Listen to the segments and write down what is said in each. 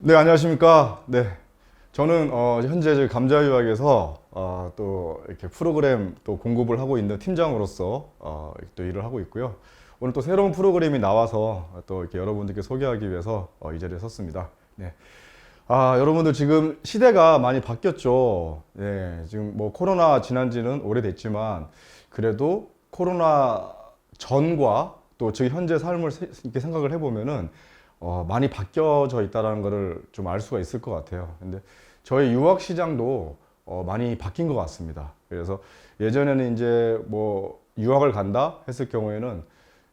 네, 안녕하십니까. 네. 저는 현재 저희 감자유학에서 또 이렇게 프로그램 또 공급을 하고 있는 팀장으로서 또 일을 하고 있고요. 오늘 또 새로운 프로그램이 나와서 또 이렇게 여러분들께 소개하기 위해서 이 자리에 섰습니다. 네. 여러분들 지금 시대가 많이 바뀌었죠. 네, 지금 뭐 코로나 지난 지는 오래됐지만 그래도 코로나 전과 또 지금 현재 삶을 이렇게 생각을 해보면은 많이 바뀌어져 있다는 것을 좀 알 수가 있을 것 같아요. 근데 저희 유학 시장도 많이 바뀐 것 같습니다. 그래서 예전에는 이제 뭐 유학을 간다 했을 경우에는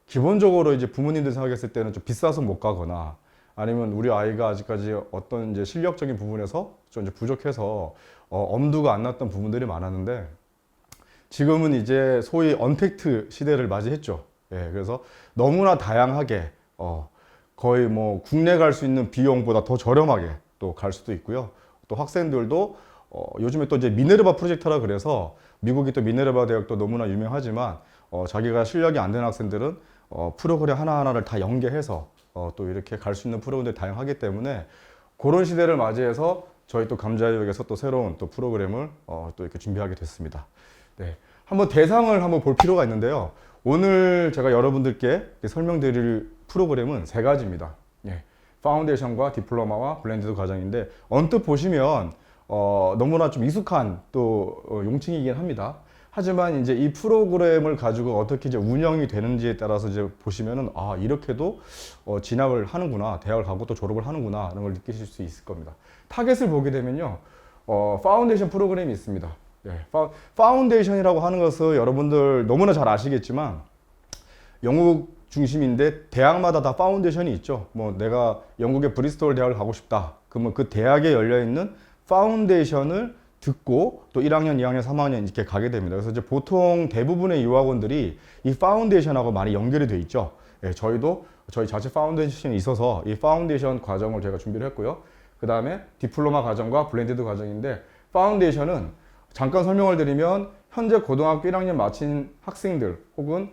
기본적으로 이제 부모님들 생각했을 때는 좀 비싸서 못 가거나 아니면 우리 아이가 아직까지 어떤 이제 실력적인 부분에서 좀 이제 부족해서 엄두가 안 났던 부분들이 많았는데 지금은 이제 소위 언택트 시대를 맞이했죠. 예, 그래서 너무나 다양하게 거의 뭐 국내 갈 수 있는 비용보다 더 저렴하게 또 갈 수도 있고요. 또 학생들도 요즘에 또 이제 미네르바 프로젝트라 그래서 미국이 또 미네르바 대학도 너무나 유명하지만 자기가 실력이 안 되는 학생들은 프로그램 하나하나를 다 연계해서 또 이렇게 갈 수 있는 프로그램들이 다양하기 때문에 그런 시대를 맞이해서 저희 또 감자유학에서 또 새로운 또 프로그램을 또 이렇게 준비하게 됐습니다. 네. 한번 대상을 한번 볼 필요가 있는데요. 오늘 제가 여러분들께 설명드릴 프로그램은 세 가지입니다. 예. 파운데이션과 디플로마와 블렌디드 과정인데 언뜻 보시면 너무나 좀 익숙한 또 용칭이긴 합니다. 하지만 이제 이 프로그램을 가지고 어떻게 이제 운영이 되는지에 따라서 이제 보시면은 이렇게도 진학을 하는구나, 대학을 가고 또 졸업을 하는구나 이런 걸 느끼실 수 있을 겁니다. 타겟을 보게 되면요, 파운데이션 프로그램이 있습니다. 예, 파운데이션이라고 하는 것은 여러분들 너무나 잘 아시겠지만 영국 중심인데 대학마다 다 파운데이션이 있죠. 뭐 내가 영국의 브리스톨 대학을 가고 싶다. 그러면 그 대학에 열려 있는 파운데이션을 듣고 또 1학년, 2학년, 3학년 이렇게 가게 됩니다. 그래서 이제 보통 대부분의 유학원들이 이 파운데이션하고 많이 연결이 돼 있죠. 예, 저희도 저희 자체 파운데이션이 있어서 이 파운데이션 과정을 제가 준비를 했고요. 그 다음에 디플로마 과정과 블렌디드 과정인데 파운데이션은 잠깐 설명을 드리면 현재 고등학교 1학년 마친 학생들 혹은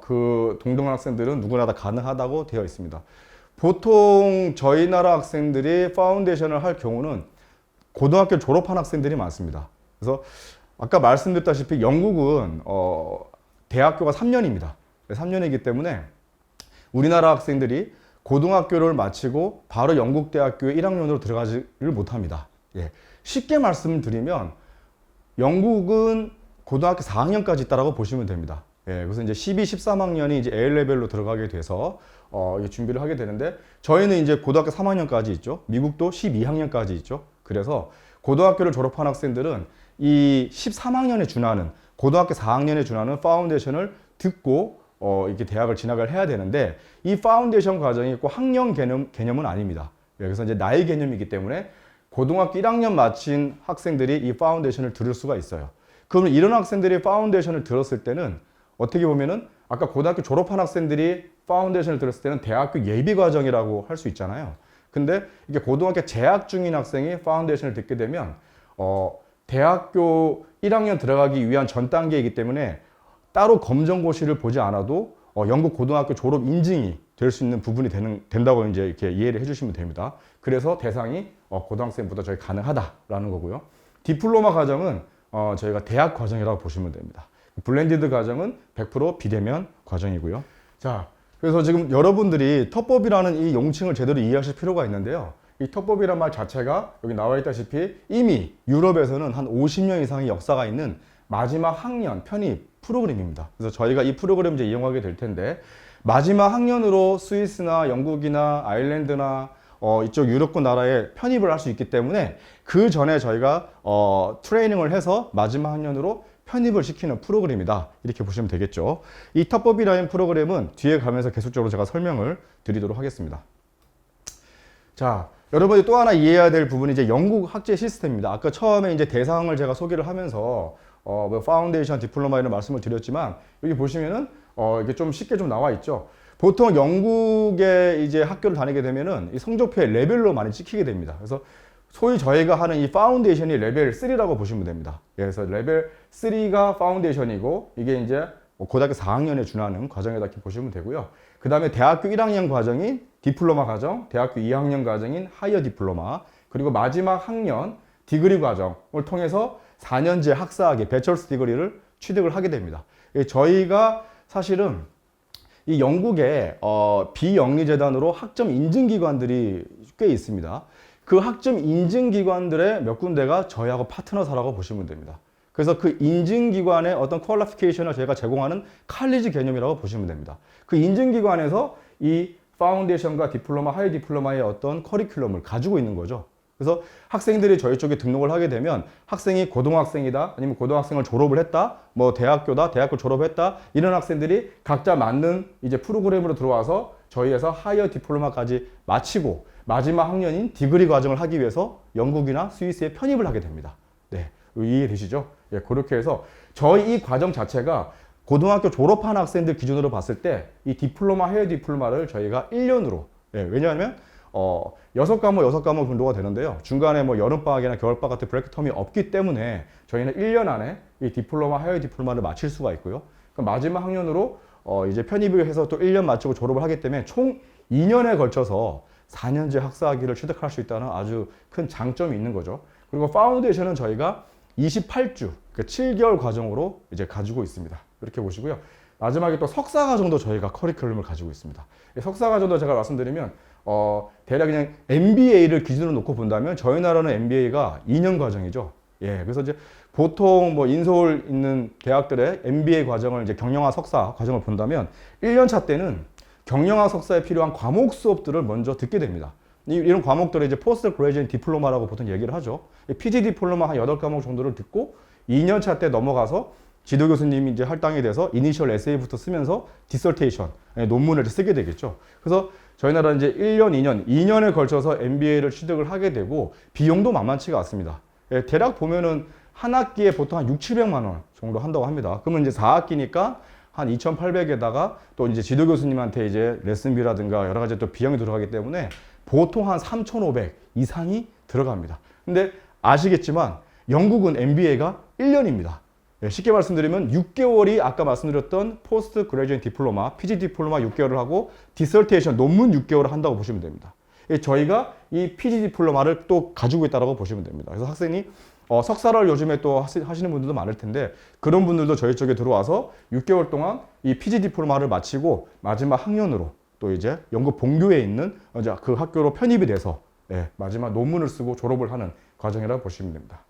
그 동등한 학생들은 누구나 다 가능하다고 되어 있습니다. 보통 저희 나라 학생들이 파운데이션을 할 경우는 고등학교 졸업한 학생들이 많습니다. 그래서 아까 말씀드렸다시피 영국은 대학교가 3년입니다. 3년이기 때문에 우리나라 학생들이 고등학교를 마치고 바로 영국 대학교에 1학년으로 들어가지를 못합니다. 예. 쉽게 말씀드리면 영국은 고등학교 4학년까지 있다라고 보시면 됩니다. 예, 그래서 이제 12, 13학년이 이제 A레벨로 들어가게 돼서 준비를 하게 되는데 저희는 이제 고등학교 3학년까지 있죠. 미국도 12학년까지 있죠. 그래서 고등학교를 졸업한 학생들은 이 13학년에 준하는 고등학교 4학년에 준하는 파운데이션을 듣고 이렇게 대학을 진학을 해야 되는데 이 파운데이션 과정이 꼭 학년 개념은 아닙니다. 예, 그래서 이제 나이 개념이기 때문에 고등학교 1학년 마친 학생들이 이 파운데이션을 들을 수가 있어요. 그러면 이런 학생들이 파운데이션을 들었을 때는 어떻게 보면은 아까 고등학교 졸업한 학생들이 파운데이션을 들었을 때는 대학교 예비 과정이라고 할 수 있잖아요. 근데 이게 고등학교 재학 중인 학생이 파운데이션을 듣게 되면 대학교 1학년 들어가기 위한 전 단계이기 때문에 따로 검정고시를 보지 않아도 영국 고등학교 졸업 인증이 될 수 있는 부분이 된다고 이제 이렇게 이해를 해주시면 됩니다. 그래서 대상이 고등학생보다 저희 가능하다라는 거고요. 디플로마 과정은 저희가 대학 과정이라고 보시면 됩니다. 블렌디드 과정은 100% 비대면 과정이고요. 자, 그래서 지금 여러분들이 텁법이라는 이 용칭을 제대로 이해하실 필요가 있는데요. 이 텁법이란 말 자체가 여기 나와 있다시피 이미 유럽에서는 한 50년 이상의 역사가 있는 마지막 학년 편입 프로그램입니다. 그래서 저희가 이 프로그램 이제 이용하게 될 텐데 마지막 학년으로 스위스나 영국이나 아일랜드나 이쪽 유럽권 나라에 편입을 할 수 있기 때문에 그 전에 저희가 트레이닝을 해서 마지막 학년으로 편입을 시키는 프로그램이다. 이렇게 보시면 되겠죠. 이 텁법이라는 프로그램은 뒤에 가면서 계속적으로 제가 설명을 드리도록 하겠습니다. 자, 여러분이 또 하나 이해해야 될 부분이 이제 영국 학제 시스템입니다. 아까 처음에 이제 대상을 제가 소개를 하면서 뭐 파운데이션, 디플로마 이런 말씀을 드렸지만 여기 보시면은 이게 좀 쉽게 좀 나와 있죠. 보통 영국에 이제 학교를 다니게 되면은 이 성적표에 레벨로 많이 찍히게 됩니다. 그래서 소위 저희가 하는 이 파운데이션이 레벨 3라고 보시면 됩니다. 그래서 레벨 3가 파운데이션이고 이게 이제 고등학교 4학년에 준하는 과정이다 이렇게 보시면 되고요. 그 다음에 대학교 1학년 과정인 디플로마 과정, 대학교 2학년 과정인 하이어 디플로마, 그리고 마지막 학년 디그리 과정을 통해서 4년제 학사학위, 배철스 디그리를 취득을 하게 됩니다. 저희가 사실은 이 영국에 비영리재단으로 학점 인증기관들이 꽤 있습니다. 그 학점 인증기관들의 몇 군데가 저희하고 파트너사라고 보시면 됩니다. 그래서 그 인증기관의 어떤 퀄리피케이션을 저희가 제공하는 칼리지 개념이라고 보시면 됩니다. 그 인증기관에서 이 파운데이션과 디플로마, 하이 디플로마의 어떤 커리큘럼을 가지고 있는 거죠. 그래서 학생들이 저희 쪽에 등록을 하게 되면 학생이 고등학생이다, 아니면 고등학생을 졸업을 했다, 뭐 대학교다, 대학교 졸업했다, 이런 학생들이 각자 맞는 이제 프로그램으로 들어와서 저희에서 하이어 디플로마까지 마치고 마지막 학년인 디그리 과정을 하기 위해서 영국이나 스위스에 편입을 하게 됩니다. 네, 이해되시죠? 예, 그렇게 해서 저희 이 과정 자체가 고등학교 졸업한 학생들 기준으로 봤을 때 이 디플로마, 하이어 디플로마를 저희가 1년으로, 예, 왜냐하면 6과목 분도가 되는데요. 중간에 뭐 여름방학이나 겨울방학 같은 브레이크 텀이 없기 때문에 저희는 1년 안에 이 디플로마, 하이어 디플로마를 마칠 수가 있고요. 그럼 마지막 학년으로 이제 편입을 해서 또 1년 마치고 졸업을 하기 때문에 총 2년에 걸쳐서 4년제 학사학위를 취득할 수 있다는 아주 큰 장점이 있는 거죠. 그리고 파운데이션은 저희가 28주, 그 7개월 과정으로 이제 가지고 있습니다. 이렇게 보시고요. 마지막에 또 석사 과정도 저희가 커리큘럼을 가지고 있습니다. 석사 과정도 제가 말씀드리면 대략 그냥 MBA를 기준으로 놓고 본다면 저희 나라는 MBA가 2년 과정이죠. 예, 그래서 이제 보통 뭐 인서울 있는 대학들의 MBA 과정을 이제 경영학 석사 과정을 본다면 1년 차 때는 경영학 석사에 필요한 과목 수업들을 먼저 듣게 됩니다. 이런 과목들을 이제 포스트 그레이지언 디플로마라고 보통 얘기를 하죠. PG 디플로마 한 8과목 정도를 듣고 2년 차 때 넘어가서 지도 교수님이 이제 할당이 돼서 이니셜 에세이부터 쓰면서 디설테이션, 논문을 쓰게 되겠죠. 그래서 저희 나라는 이제 1년, 2년에 걸쳐서 MBA를 취득을 하게 되고 비용도 만만치가 않습니다. 예, 대략 보면은 한 학기에 보통 한 6, 700만 원 정도 한다고 합니다. 그러면 이제 4학기니까 한 2,800에다가 또 이제 지도 교수님한테 이제 레슨비라든가 여러 가지 또 비용이 들어가기 때문에 보통 한 3,500 이상이 들어갑니다. 근데 아시겠지만 영국은 MBA가 1년입니다. 쉽게 말씀드리면 6개월이 아까 말씀드렸던 포스트 그레이지언 디플로마, PG 디플로마 6개월을 하고 디설테이션 논문 6개월을 한다고 보시면 됩니다. 저희가 이 PG 디플로마를 또 가지고 있다고 보시면 됩니다. 그래서 학생이 석사를 요즘에 또 하시는 분들도 많을 텐데 그런 분들도 저희 쪽에 들어와서 6개월 동안 이 PG 디플로마를 마치고 마지막 학년으로 또 이제 영국 본교에 있는 이제 그 학교로 편입이 돼서 마지막 논문을 쓰고 졸업을 하는 과정이라고 보시면 됩니다.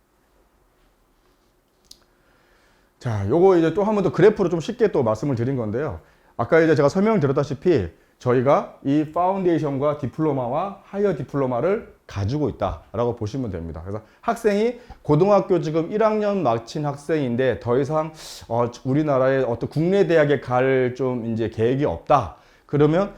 자, 요거 이제 또 한 번 더 그래프로 좀 쉽게 또 말씀을 드린 건데요. 아까 이제 제가 설명드렸다시피 저희가 이 파운데이션과 디플로마와 하이어 디플로마를 가지고 있다라고 보시면 됩니다. 그래서 학생이 고등학교 지금 1학년 마친 학생인데 더 이상 우리나라의 어떤 국내 대학에 갈 좀 이제 계획이 없다. 그러면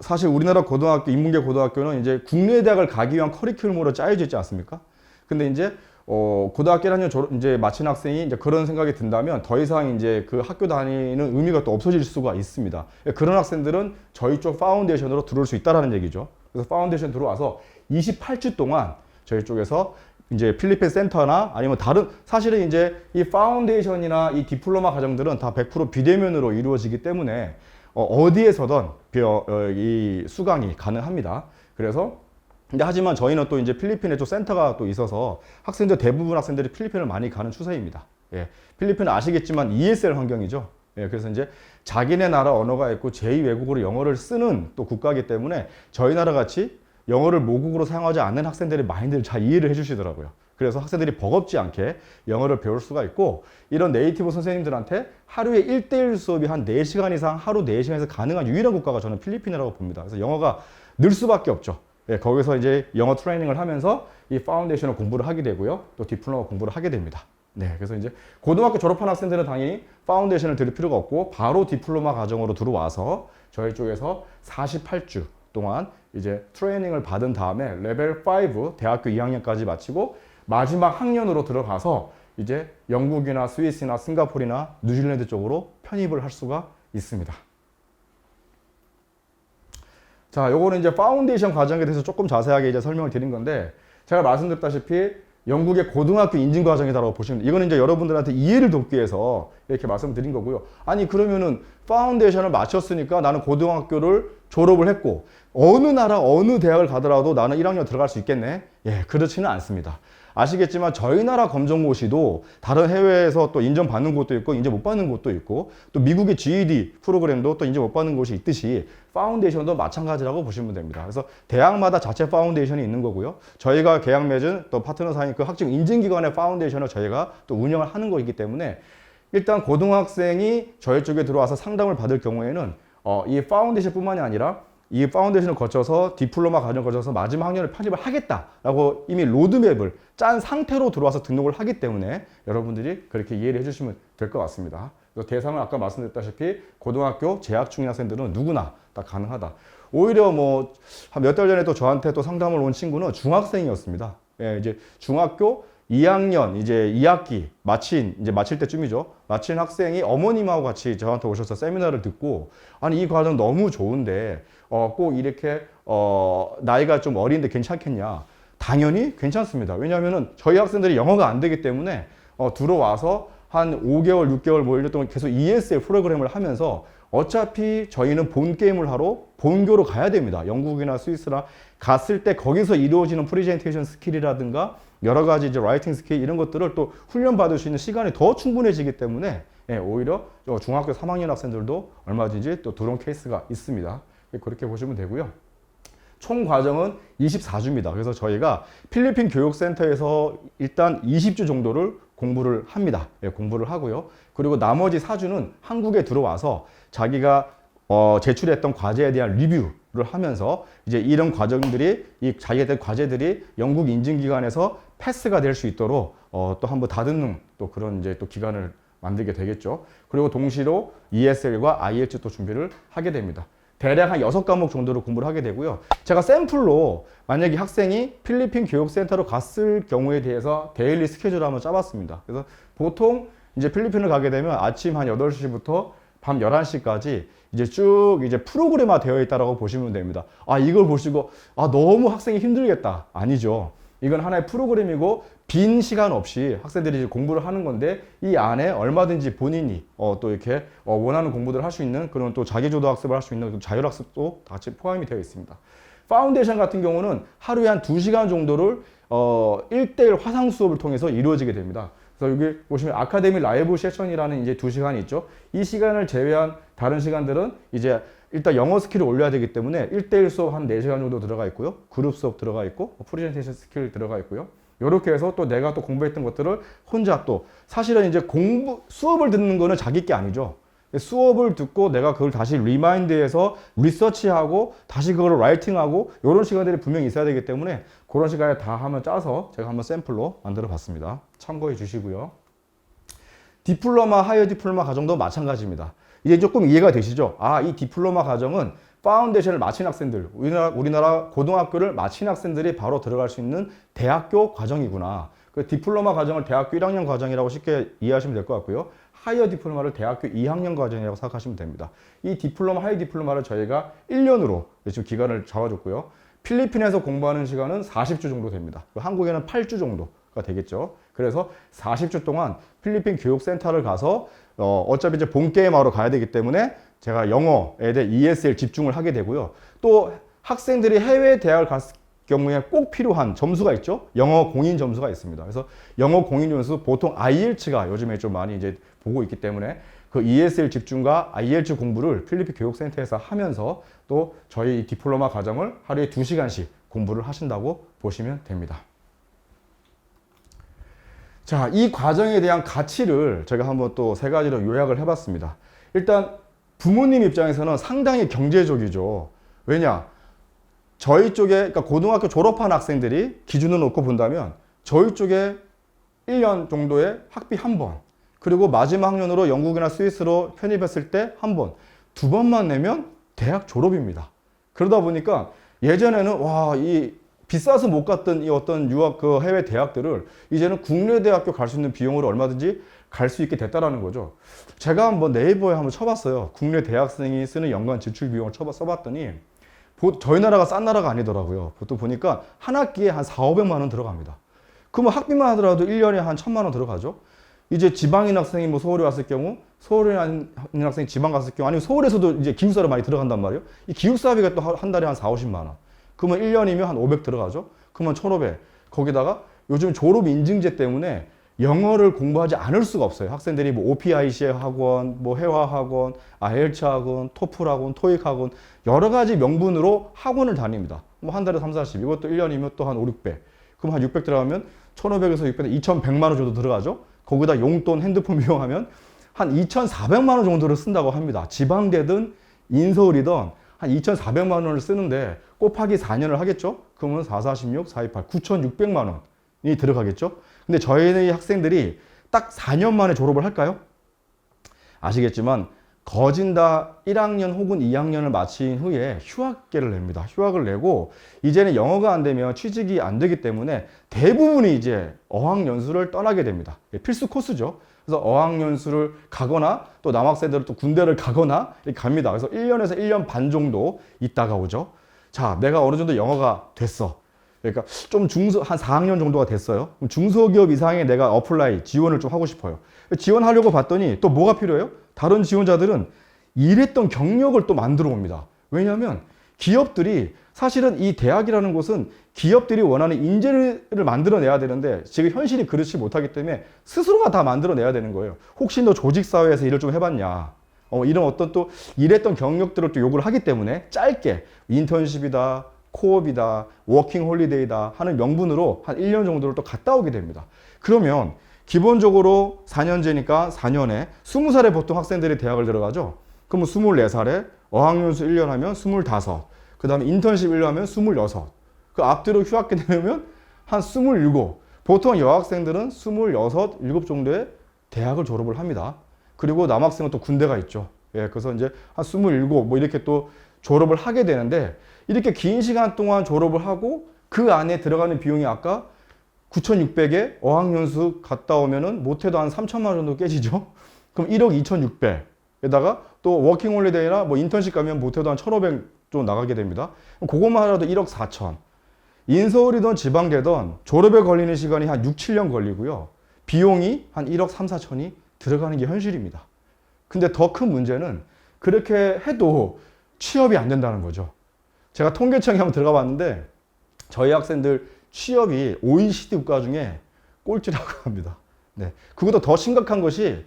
사실 우리나라 고등학교, 인문계 고등학교는 이제 국내 대학을 가기 위한 커리큘럼으로 짜여져 있지 않습니까? 근데 이제 고등학교 1학년 이제 마친 학생이 이제 그런 생각이 든다면 더 이상 이제 그 학교 다니는 의미가 또 없어질 수가 있습니다. 그런 학생들은 저희 쪽 파운데이션으로 들어올 수 있다라는 얘기죠. 그래서 파운데이션 들어와서 28주 동안 저희 쪽에서 이제 필리핀 센터나 아니면 다른 사실은 이제 이 파운데이션이나 이 디플로마 과정들은 다 100% 비대면으로 이루어지기 때문에 어디에서든 이 수강이 가능합니다. 그래서 근데 하지만 저희는 또 이제 필리핀에 좀 센터가 또 있어서 학생들 대부분 학생들이 필리핀을 많이 가는 추세입니다. 예, 필리핀은 아시겠지만 ESL 환경이죠. 예, 그래서 이제 자기네 나라 언어가 있고 제2 외국어로 영어를 쓰는 또 국가이기 때문에 저희 나라 같이 영어를 모국어로 사용하지 않는 학생들이 많이들 잘 이해를 해주시더라고요. 그래서 학생들이 버겁지 않게 영어를 배울 수가 있고 이런 네이티브 선생님들한테 하루에 1대1 수업이 한 4시간 이상 하루 4시간에서 가능한 유일한 국가가 저는 필리핀이라고 봅니다. 그래서 영어가 늘 수밖에 없죠. 예, 거기서 이제 영어 트레이닝을 하면서 이 파운데이션을 공부를 하게 되고요. 또 디플로마 공부를 하게 됩니다. 네, 그래서 이제 고등학교 졸업한 학생들은 당연히 파운데이션을 들을 필요가 없고 바로 디플로마 과정으로 들어와서 저희 쪽에서 48주 동안 이제 트레이닝을 받은 다음에 레벨 5 대학교 2학년까지 마치고 마지막 학년으로 들어가서 이제 영국이나 스위스나 싱가포르나 뉴질랜드 쪽으로 편입을 할 수가 있습니다. 자, 요거는 이제 파운데이션 과정에 대해서 조금 자세하게 이제 설명을 드린 건데 제가 말씀드렸다시피 영국의 고등학교 인증 과정이다라고 보시면 돼요. 이거는 이제 여러분들한테 이해를 돕기 위해서 이렇게 말씀드린 거고요. 아니 그러면은 파운데이션을 마쳤으니까 나는 고등학교를 졸업을 했고 어느 나라 어느 대학을 가더라도 나는 1학년 들어갈 수 있겠네? 예, 그렇지는 않습니다. 아시겠지만 저희 나라 검정고시도 다른 해외에서 또 인정받는 곳도 있고 인정 못 받는 곳도 있고 또 미국의 GED 프로그램도 또 인정 못 받는 곳이 있듯이 파운데이션도 마찬가지라고 보시면 됩니다. 그래서 대학마다 자체 파운데이션이 있는 거고요. 저희가 계약 맺은 또 파트너 사이 그 학점 인증기관의 파운데이션을 저희가 또 운영을 하는 거이기 때문에 일단 고등학생이 저희 쪽에 들어와서 상담을 받을 경우에는 이 파운데이션 뿐만이 아니라 이 파운데이션을 거쳐서 디플로마 과정을 거쳐서 마지막 학년을 편입을 하겠다라고 이미 로드맵을 짠 상태로 들어와서 등록을 하기 때문에 여러분들이 그렇게 이해를 해주시면 될 것 같습니다. 그래서 대상을 아까 말씀드렸다시피 고등학교 재학 중인 학생들은 누구나 다 가능하다. 오히려 뭐 한 몇 달 전에 또 저한테 또 상담을 온 친구는 중학생이었습니다. 예, 이제 중학교 2학년 이제 2학기 마칠 때쯤이죠. 마친 학생이 어머님하고 같이 저한테 오셔서 세미나를 듣고 아니 이 과정 너무 좋은데 꼭 이렇게 나이가 좀 어린데 괜찮겠냐? 당연히 괜찮습니다. 왜냐하면은 저희 학생들이 영어가 안 되기 때문에 들어와서 한 5개월, 6개월 뭐 1년 동안 계속 ESL 프로그램을 하면서 어차피 저희는 본 게임을 하러 본교로 가야 됩니다. 영국이나 스위스나 갔을 때 거기서 이루어지는 프레젠테이션 스킬이라든가 여러 가지 이제 라이팅 스킬 이런 것들을 또 훈련 받을 수 있는 시간이 더 충분해지기 때문에 예, 오히려 중학교 3학년 학생들도 얼마든지 또 들어온 케이스가 있습니다. 그렇게 보시면 되고요. 총 과정은 24주입니다. 그래서 저희가 필리핀 교육센터에서 일단 20주 정도를 공부를 합니다. 예, 공부를 하고요. 그리고 나머지 4주는 한국에 들어와서 자기가 제출했던 과제에 대한 리뷰를 하면서 이제 이런 과정들이 이 자기의 과제들이 영국 인증기관에서 패스가 될 수 있도록 또 한번 다듬는 또 그런 이제 또 기간을 만들게 되겠죠. 그리고 동시로 ESL과 IELTS 또 준비를 하게 됩니다. 대략 한 6과목 정도로 공부를 하게 되고요. 제가 샘플로 만약에 학생이 필리핀 교육센터로 갔을 경우에 대해서 데일리 스케줄을 한번 짜봤습니다. 그래서 보통 이제 필리핀을 가게 되면 아침 한 8시부터 밤 11시까지 이제 쭉 이제 프로그램화 되어 있다라고 보시면 됩니다. 아, 이걸 보시고 너무 학생이 힘들겠다. 아니죠. 이건 하나의 프로그램이고 빈 시간 없이 학생들이 이제 공부를 하는 건데 이 안에 얼마든지 본인이 또 이렇게 원하는 공부들을 할 수 있는 그런 또 자기주도 학습을 할 수 있는 자율학습도 같이 포함이 되어 있습니다. 파운데이션 같은 경우는 하루에 한 2시간 정도를 1대1 화상 수업을 통해서 이루어지게 됩니다. 그래서 여기 보시면 아카데미 라이브 세션이라는 이제 2시간이 있죠. 이 시간을 제외한 다른 시간들은 이제 일단 영어 스킬을 올려야 되기 때문에 1대1 수업 한 4시간 정도 들어가 있고요. 그룹 수업 들어가 있고 프레젠테이션 스킬 들어가 있고요. 이렇게 해서 또 내가 또 공부했던 것들을 혼자 또 사실은 이제 수업을 듣는 거는 자기 게 아니죠. 수업을 듣고 내가 그걸 다시 리마인드해서 리서치하고 다시 그걸 라이팅하고 이런 시간들이 분명히 있어야 되기 때문에 그런 시간에 다 한번 짜서 제가 한번 샘플로 만들어 봤습니다. 참고해 주시고요. 디플로마, 하이어 디플로마 과정도 마찬가지입니다. 이제 조금 이해가 되시죠? 이 디플로마 과정은 파운데이션을 마친 학생들, 우리나라 고등학교를 마친 학생들이 바로 들어갈 수 있는 대학교 과정이구나. 그 디플로마 과정을 대학교 1학년 과정이라고 쉽게 이해하시면 될 것 같고요. 하이어 디플로마를 대학교 2학년 과정이라고 생각하시면 됩니다. 이 디플로마, 하이어 디플로마를 저희가 1년으로 지금 기간을 잡아줬고요. 필리핀에서 공부하는 시간은 40주 정도 됩니다. 한국에는 8주 정도가 되겠죠. 그래서 40주 동안 필리핀 교육센터를 가서 어차피 이제 본 게임하러 가야 되기 때문에 제가 영어에 대해 ESL 집중을 하게 되고요. 또 학생들이 해외 대학을 갔을 경우에 꼭 필요한 점수가 있죠. 영어 공인 점수가 있습니다. 그래서 영어 공인 점수 보통 IELTS가 요즘에 좀 많이 이제 보고 있기 때문에 그 ESL 집중과 IELTS 공부를 필리핀 교육센터에서 하면서 또 저희 디플로마 과정을 하루에 2시간씩 공부를 하신다고 보시면 됩니다. 자, 이 과정에 대한 가치를 제가 한번 또 3가지로 요약을 해봤습니다. 일단 부모님 입장에서는 상당히 경제적이죠. 왜냐? 저희 쪽에, 그러니까 고등학교 졸업한 학생들이 기준을 놓고 본다면 저희 쪽에 1년 정도의 학비 한 번, 그리고 마지막 학년으로 영국이나 스위스로 편입했을 때 한 번, 2번만 내면 대학 졸업입니다. 그러다 보니까 예전에는 이 비싸서 못 갔던 이 어떤 유학 그 해외 대학들을 이제는 국내 대학교 갈 수 있는 비용으로 얼마든지 갈 수 있게 됐다라는 거죠. 제가 한번 네이버에 한번 쳐봤어요. 국내 대학생이 쓰는 연간 지출 비용을 써봤더니 저희 나라가 싼 나라가 아니더라고요. 보통 보니까 한 학기에 한 4, 500만 원 들어갑니다. 그러면 학비만 하더라도 1년에 한 1,000만 원 들어가죠. 이제 지방인 학생이 뭐 서울에 왔을 경우, 서울에 있는 학생이 지방 갔을 경우, 아니면 서울에서도 이제 기숙사로 많이 들어간단 말이에요. 이 기숙사비가 또 한 달에 한 4, 50만 원. 그러면 1년이면 한 500 들어가죠. 그러면 1,500. 거기다가 요즘 졸업 인증제 때문에 영어를 공부하지 않을 수가 없어요. 학생들이 뭐 OPIC 학원, 뭐 회화 학원, IELTS 학원, 토플 학원, 토익 학원, 여러 가지 명분으로 학원을 다닙니다. 뭐 한 달에 3, 40. 이것도 1년이면 또 한 5, 600. 그럼 한 600 들어가면 1,500에서 600, 2,100만 원 정도 들어가죠. 거기다 용돈, 핸드폰 비용하면 한 2,400만 원 정도를 쓴다고 합니다. 지방대든 인서울이든 한 2,400만 원을 쓰는데 곱하기 4년을 하겠죠? 그러면 4, 46, 4, 28, 9,600만 원이 들어가겠죠? 근데 저희 학생들이 딱 4년 만에 졸업을 할까요? 아시겠지만 거진 다 1학년 혹은 2학년을 마친 후에 휴학계를 냅니다. 휴학을 내고 이제는 영어가 안 되면 취직이 안 되기 때문에 대부분이 이제 어학연수를 떠나게 됩니다. 필수 코스죠. 그래서 어학연수를 가거나 또 남학생들은 또 군대를 가거나 이렇게 갑니다. 그래서 1년에서 1년 반 정도 있다가 오죠. 자, 내가 어느 정도 영어가 됐어. 그러니까 좀 한 4학년 정도가 됐어요. 그럼 중소기업 이상에 내가 어플라이, 지원을 좀 하고 싶어요. 지원하려고 봤더니 또 뭐가 필요해요? 다른 지원자들은 일했던 경력을 또 만들어 옵니다. 왜냐하면 기업들이 사실은 이 대학이라는 곳은 기업들이 원하는 인재를 만들어내야 되는데 지금 현실이 그렇지 못하기 때문에 스스로가 다 만들어내야 되는 거예요. 혹시 너 조직사회에서 일을 좀 해봤냐? 이런 어떤 또 일했던 경력들을 또 요구를 하기 때문에 짧게 인턴십이다, 코업이다, 워킹 홀리데이다 하는 명분으로 한 1년 정도를 또 갔다 오게 됩니다. 그러면 기본적으로 4년제니까 4년에 20살에 보통 학생들이 대학을 들어가죠. 그러면 24살에 어학연수 1년 하면 25, 그 다음에 인턴십 1년 하면 26, 그 앞뒤로 휴학기 내면 한 27. 보통 여학생들은 26, 7 정도의 대학을 졸업을 합니다. 그리고 남학생은 또 군대가 있죠. 예, 그래서 이제 한 27, 뭐 이렇게 또 졸업을 하게 되는데 이렇게 긴 시간 동안 졸업을 하고 그 안에 들어가는 비용이 아까 9,600에 어학연수 갔다 오면은 못해도 한 3천만 원 정도 깨지죠. 그럼 1억 2,600에다가 또 워킹홀리데이나 뭐 인턴십 가면 못해도 한 1,500 정도 나가게 됩니다. 그것만 하라도 1억 4천. 인서울이든 지방대든 졸업에 걸리는 시간이 한 6, 7년 걸리고요. 비용이 한 1억 3, 4천이 들어가는 게 현실입니다. 근데 더 큰 문제는 그렇게 해도 취업이 안 된다는 거죠. 제가 통계청에 한번 들어가 봤는데 저희 학생들 취업이 OECD 국가 중에 꼴찌라고 합니다. 네. 그것도 더 심각한 것이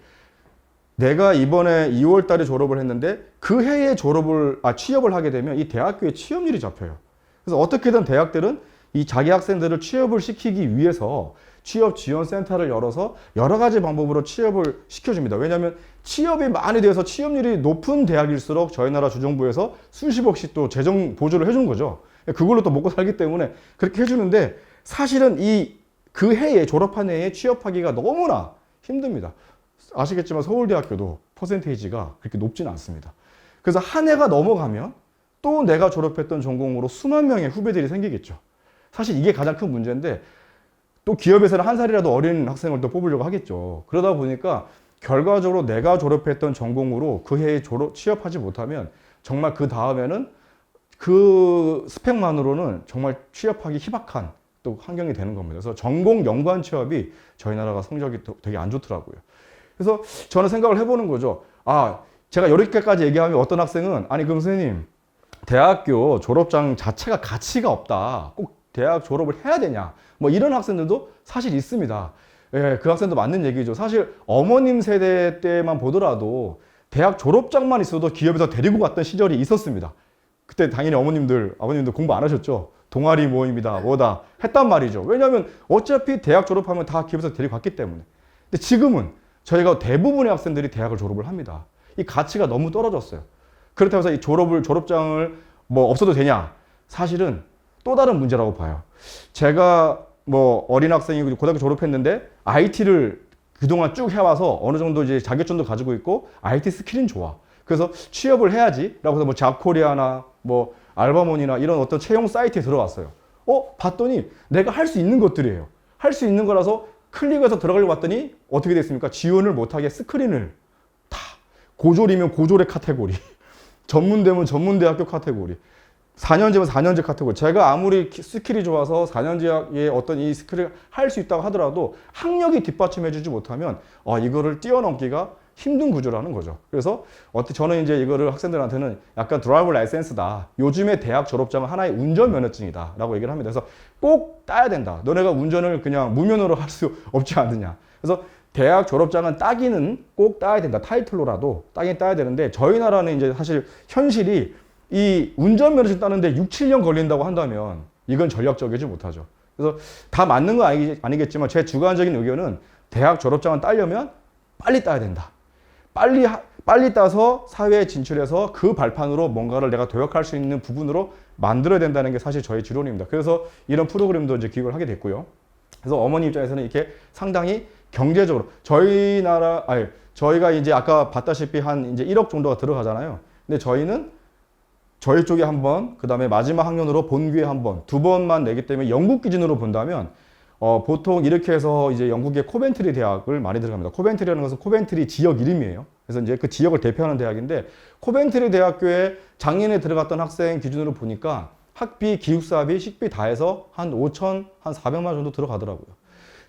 내가 이번에 2월 달에 졸업을 했는데 그 해에 취업을 하게 되면 이 대학교에 취업률이 잡혀요. 그래서 어떻게든 대학들은 이 자기 학생들을 취업을 시키기 위해서 취업 지원 센터를 열어서 여러 가지 방법으로 취업을 시켜줍니다. 왜냐하면 취업이 많이 돼서 취업률이 높은 대학일수록 저희 나라 주정부에서 수십억씩 또 재정 보조를 해준 거죠. 그걸로 또 먹고 살기 때문에 그렇게 해주는데 사실은 그 해에 졸업한 해에 취업하기가 너무나 힘듭니다. 아시겠지만 서울대학교도 퍼센테이지가 그렇게 높지는 않습니다. 그래서 한 해가 넘어가면 또 내가 졸업했던 전공으로 수만 명의 후배들이 생기겠죠. 사실 이게 가장 큰 문제인데 또 기업에서는 한 살이라도 어린 학생을 또 뽑으려고 하겠죠. 그러다 보니까 결과적으로 내가 졸업했던 전공으로 그 해에 취업하지 못하면 정말 그 다음에는 그 스펙만으로는 정말 취업하기 희박한 또 환경이 되는 겁니다. 그래서 전공 연관 취업이 저희 나라가 성적이 되게 안 좋더라고요. 그래서 저는 생각을 해보는 거죠. 제가 이렇게까지 얘기하면 어떤 학생은 아니 그럼 선생님 대학교 졸업장 자체가 가치가 없다. 꼭 대학 졸업을 해야 되냐. 뭐 이런 학생들도 사실 있습니다. 예, 그 학생도 맞는 얘기죠. 사실 어머님 세대 때만 보더라도 대학 졸업장만 있어도 기업에서 데리고 갔던 시절이 있었습니다. 그때 당연히 아버님들 공부 안 하셨죠. 동아리 모임이다, 뭐다 했단 말이죠. 왜냐하면 어차피 대학 졸업하면 다 기업에서 데리고 갔기 때문에. 근데 지금은 저희가 대부분의 학생들이 대학을 졸업을 합니다. 이 가치가 너무 떨어졌어요. 그렇다고 해서 이 졸업장을 뭐 없어도 되냐? 사실은 또 다른 문제라고 봐요. 제가 뭐 어린 학생이고 고등학교 졸업했는데 IT를 그동안 쭉 해와서 어느 정도 이제 자격증도 가지고 있고 IT 스킬은 좋아. 그래서 취업을 해야지라고 해서 뭐 잡코리아나 뭐 알바몬이나 이런 어떤 채용 사이트에 들어갔어요. 봤더니 내가 할 수 있는 것들이에요. 할 수 있는 거라서 클릭해서 들어가려고 봤더니 어떻게 됐습니까? 지원을 못하게 스크린을 다 고졸이면 고졸의 카테고리, 전문대면 전문대학교 카테고리. 4년제면 4년제 카테고리. 제가 아무리 스킬이 좋아서 4년제의 어떤 이 스킬을 할 수 있다고 하더라도 학력이 뒷받침해주지 못하면 이거를 뛰어넘기가 힘든 구조라는 거죠. 그래서 저는 이제 이거를 학생들한테는 약간 드라이버 라이센스다. 요즘에 대학 졸업장은 하나의 운전 면허증이다. 라고 얘기를 합니다. 그래서 꼭 따야 된다. 너네가 운전을 그냥 무면허로 할 수 없지 않느냐. 그래서 대학 졸업장은 따기는 꼭 따야 된다. 타이틀로라도 따긴 따야 되는데 저희 나라는 이제 사실 현실이 이 운전면허증 따는데 6, 7년 걸린다고 한다면 이건 전략적이지 못하죠. 그래서 다 맞는 건 아니겠지만 제 주관적인 의견은 대학 졸업장을 따려면 빨리 따야 된다. 빨리 따서 사회에 진출해서 그 발판으로 뭔가를 내가 도약할 수 있는 부분으로 만들어야 된다는 게 사실 저희 지론입니다. 그래서 이런 프로그램도 이제 기획을 하게 됐고요. 그래서 어머니 입장에서는 이렇게 상당히 경제적으로 저희가 이제 아까 봤다시피 한 이제 1억 정도가 들어가잖아요. 근데 저희는 저희 쪽에 한 번, 그 다음에 마지막 학년으로 본교에 한 번, 두 번만 내기 때문에 영국 기준으로 본다면 보통 이렇게 해서 이제 영국의 코벤트리 대학을 많이 들어갑니다. 코벤트리라는 것은 코벤트리 지역 이름이에요. 그래서 이제 그 지역을 대표하는 대학인데 코벤트리 대학교에 작년에 들어갔던 학생 기준으로 보니까 학비, 기숙사비, 식비 다 해서 한 5천, 한 400만 원 정도 들어가더라고요.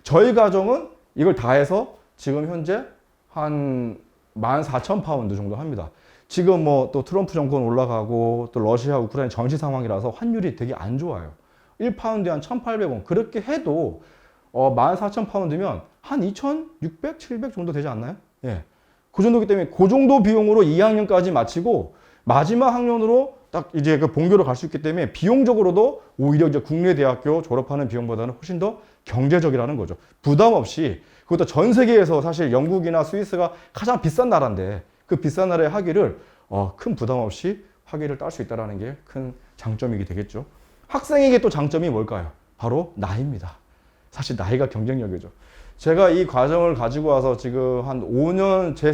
저희 가정은 이걸 다 해서 지금 현재 한 14,000파운드 정도 합니다. 지금 뭐 또 트럼프 정권 올라가고 또 러시아, 우크라이나 전시 상황이라서 환율이 되게 안 좋아요. 1파운드에 한 1,800원. 그렇게 해도 14,000파운드면 한 2,600, 700 정도 되지 않나요? 예. 그 정도기 때문에 그 정도 비용으로 2학년까지 마치고 마지막 학년으로 딱 이제 그 본교로 갈 수 있기 때문에 비용적으로도 오히려 이제 국내 대학교 졸업하는 비용보다는 훨씬 더 경제적이라는 거죠. 부담 없이 그것도 전 세계에서 사실 영국이나 스위스가 가장 비싼 나라인데 그 비싼 나라의 학위를 큰 부담 없이 학위를 딸 수 있다는 게 큰 장점이게 되겠죠. 학생에게 또 장점이 뭘까요? 바로 나이입니다. 사실 나이가 경쟁력이죠. 제가 이 과정을 가지고 와서 지금 한 5년 제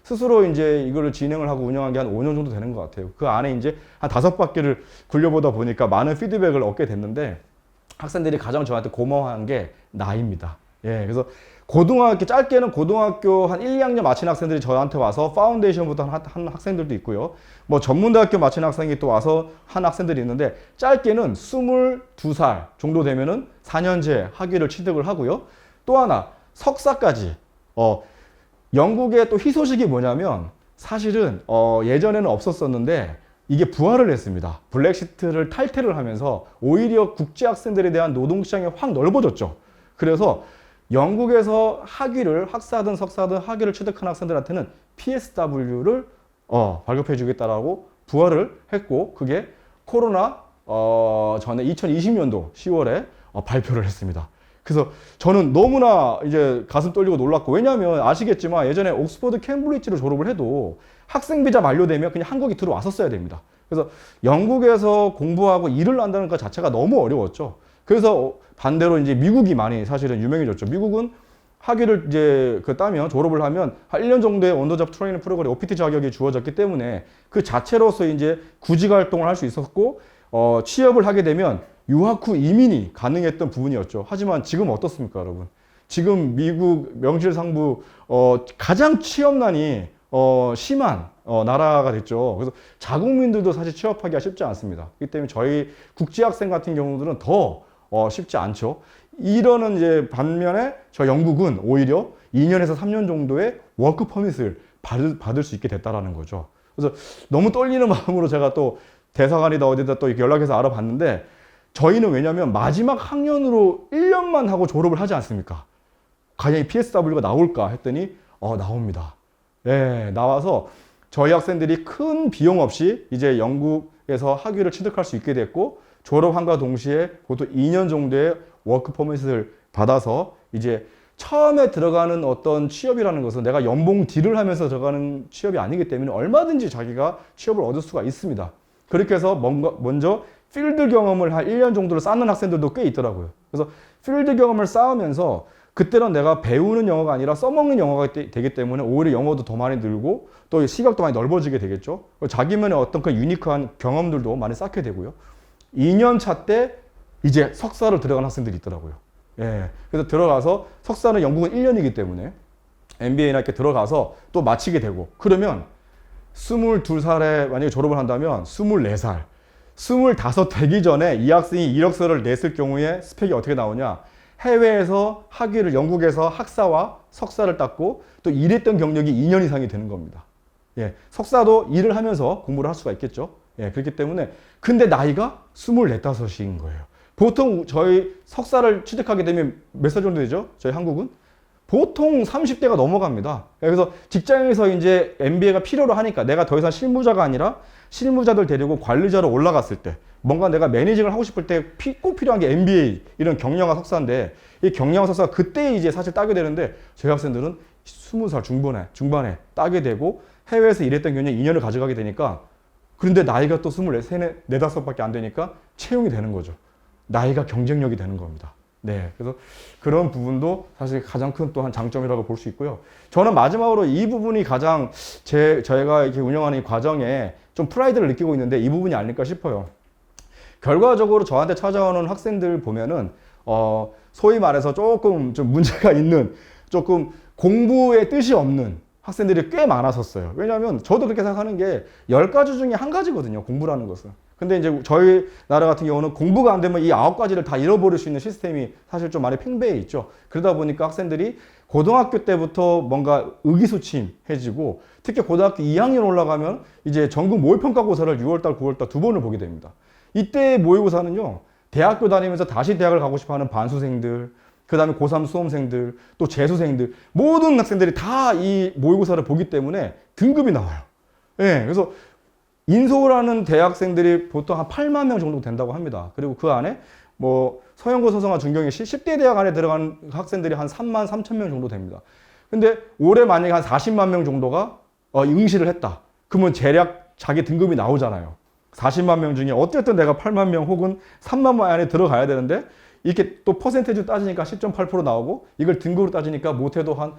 스스로 이제 이거를 진행을 하고 운영한 게 한 5년 정도 되는 것 같아요. 그 안에 이제 한 5바퀴를 굴려보다 보니까 많은 피드백을 얻게 됐는데 학생들이 가장 저한테 고마워한 게 나이입니다. 예, 그래서 짧게는 고등학교 한 1, 2학년 마친 학생들이 저한테 와서 파운데이션부터 한 학생들도 있고요. 뭐 전문대학교 마친 학생이 또 와서 한 학생들이 있는데 짧게는 22살 정도 되면은 4년제 학위를 취득을 하고요. 또 하나, 석사까지. 영국의 또 희소식이 뭐냐면 사실은 예전에는 없었었는데 이게 부활을 했습니다. 블랙시트를 탈퇴를 하면서 오히려 국제 학생들에 대한 노동시장이 확 넓어졌죠. 그래서 영국에서 학사든 석사든 학위를 취득한 학생들한테는 PSW를 발급해 주겠다라고 부활을 했고 그게 코로나 전에 2020년도 10월에 발표를 했습니다. 그래서 저는 너무나 이제 가슴 떨리고 놀랐고 왜냐하면 아시겠지만 예전에 옥스퍼드 캠브리지를 졸업을 해도 학생 비자 만료되면 그냥 한국에 들어왔었어야 됩니다. 그래서 영국에서 공부하고 일을 한다는 것 자체가 너무 어려웠죠. 그래서 반대로 이제 미국이 많이 사실은 유명해졌죠. 미국은 학위를 이제 따면 졸업을 하면 한 1년 정도의 언더잡 트레이닝 프로그램 OPT 자격이 주어졌기 때문에 그 자체로서 이제 구직 활동을 할 수 있었고 취업을 하게 되면 유학 후 이민이 가능했던 부분이었죠. 하지만 지금 어떻습니까, 여러분? 지금 미국 명실상부 가장 취업난이 심한 나라가 됐죠. 그래서 자국민들도 사실 취업하기가 쉽지 않습니다. 그렇기 때문에 저희 국제학생 같은 경우들은 더 쉽지 않죠. 이러는 이제 반면에 저 영국은 오히려 2년에서 3년 정도의 워크 퍼밋을 받을 수 있게 됐다라는 거죠. 그래서 너무 떨리는 마음으로 제가 또 대사관이다 어디다 또 이렇게 연락해서 알아봤는데 저희는 왜냐면 마지막 학년으로 1년만 하고 졸업을 하지 않습니까? 과연 이 PSW가 나올까 했더니 나옵니다. 예, 나와서 저희 학생들이 큰 비용 없이 이제 영국에서 학위를 취득할 수 있게 됐고 졸업함과 동시에 보통 2년 정도의 워크 퍼밋을 받아서 이제 처음에 들어가는 어떤 취업이라는 것은 내가 연봉 딜을 하면서 들어가는 취업이 아니기 때문에 얼마든지 자기가 취업을 얻을 수가 있습니다. 그렇게 해서 먼저 필드 경험을 한 1년 정도를 쌓는 학생들도 꽤 있더라고요. 그래서 필드 경험을 쌓으면서 그때는 내가 배우는 영어가 아니라 써먹는 영어가 되기 때문에 오히려 영어도 더 많이 늘고 또 시각도 많이 넓어지게 되겠죠. 자기만의 어떤 그 유니크한 경험들도 많이 쌓게 되고요. 2년 차 때 이제 석사를 들어간 학생들이 있더라고요. 예. 그래서 들어가서 석사는 영국은 1년이기 때문에 MBA나 이렇게 들어가서 또 마치게 되고 그러면 22살에 만약에 졸업을 한다면 24살 25 되기 전에 이 학생이 이력서를 냈을 경우에 스펙이 어떻게 나오냐? 해외에서 학위를 영국에서 학사와 석사를 땄고 또 일했던 경력이 2년 이상이 되는 겁니다. 예, 석사도 일을 하면서 공부를 할 수가 있겠죠. 예, 그렇기 때문에 근데 나이가 24, 5인 거예요. 보통 저희 석사를 취득하게 되면 몇 살 정도 되죠? 저희 한국은? 보통 30대가 넘어갑니다. 그래서 직장에서 이제 MBA가 필요로 하니까 내가 더 이상 실무자가 아니라 실무자들 데리고 관리자로 올라갔을 때 뭔가 내가 매니징을 하고 싶을 때 꼭 필요한 게 MBA 이런 경영학 석사인데 이 경영학 석사가 그때 이제 사실 따게 되는데 저희 학생들은 20살 중반에 따게 되고 해외에서 일했던 경력 2년을 가져가게 되니까 그런데 나이가 또 24, 5밖에 안 되니까 채용이 되는 거죠. 나이가 경쟁력이 되는 겁니다. 네, 그래서 그런 부분도 사실 가장 큰 또한 장점이라고 볼 수 있고요. 저는 마지막으로 이 부분이 가장 저희가 이렇게 운영하는 이 과정에 좀 프라이드를 느끼고 있는데 이 부분이 아닐까 싶어요. 결과적으로 저한테 찾아오는 학생들 보면은 소위 말해서 조금 좀 문제가 있는 조금 공부에 뜻이 없는 학생들이 꽤 많았었어요. 왜냐하면 저도 그렇게 생각하는 게 10가지 중에 한 가지거든요. 공부라는 것은. 근데 이제 저희 나라 같은 경우는 공부가 안 되면 이 9가지를 다 잃어버릴 수 있는 시스템이 사실 좀 많이 팽배해 있죠. 그러다 보니까 학생들이 고등학교 때부터 뭔가 의기소침해지고 특히 고등학교 2학년 올라가면 이제 전국 모의평가고사를 6월달, 9월달 두 번을 보게 됩니다. 이때 모의고사는요. 대학교 다니면서 다시 대학을 가고 싶어하는 반수생들, 그 다음에 고3 수험생들, 또 재수생들 모든 학생들이 다 이 모의고사를 보기 때문에 등급이 나와요. 예, 그래서 인서울 하는 대학생들이 보통 한 8만 명 정도 된다고 합니다. 그리고 그 안에 뭐 서영고, 서성화, 중경외시 10대 대학 안에 들어간 학생들이 한 3만 3천 명 정도 됩니다. 근데 올해 만약에 한 40만 명 정도가 응시를 했다. 그러면 대략 자기 등급이 나오잖아요. 40만 명 중에 어쨌든 내가 8만 명 혹은 3만 명 안에 들어가야 되는데 이렇게 또 퍼센테이지 따지니까 10.8% 나오고 이걸 등급으로 따지니까 못해도 한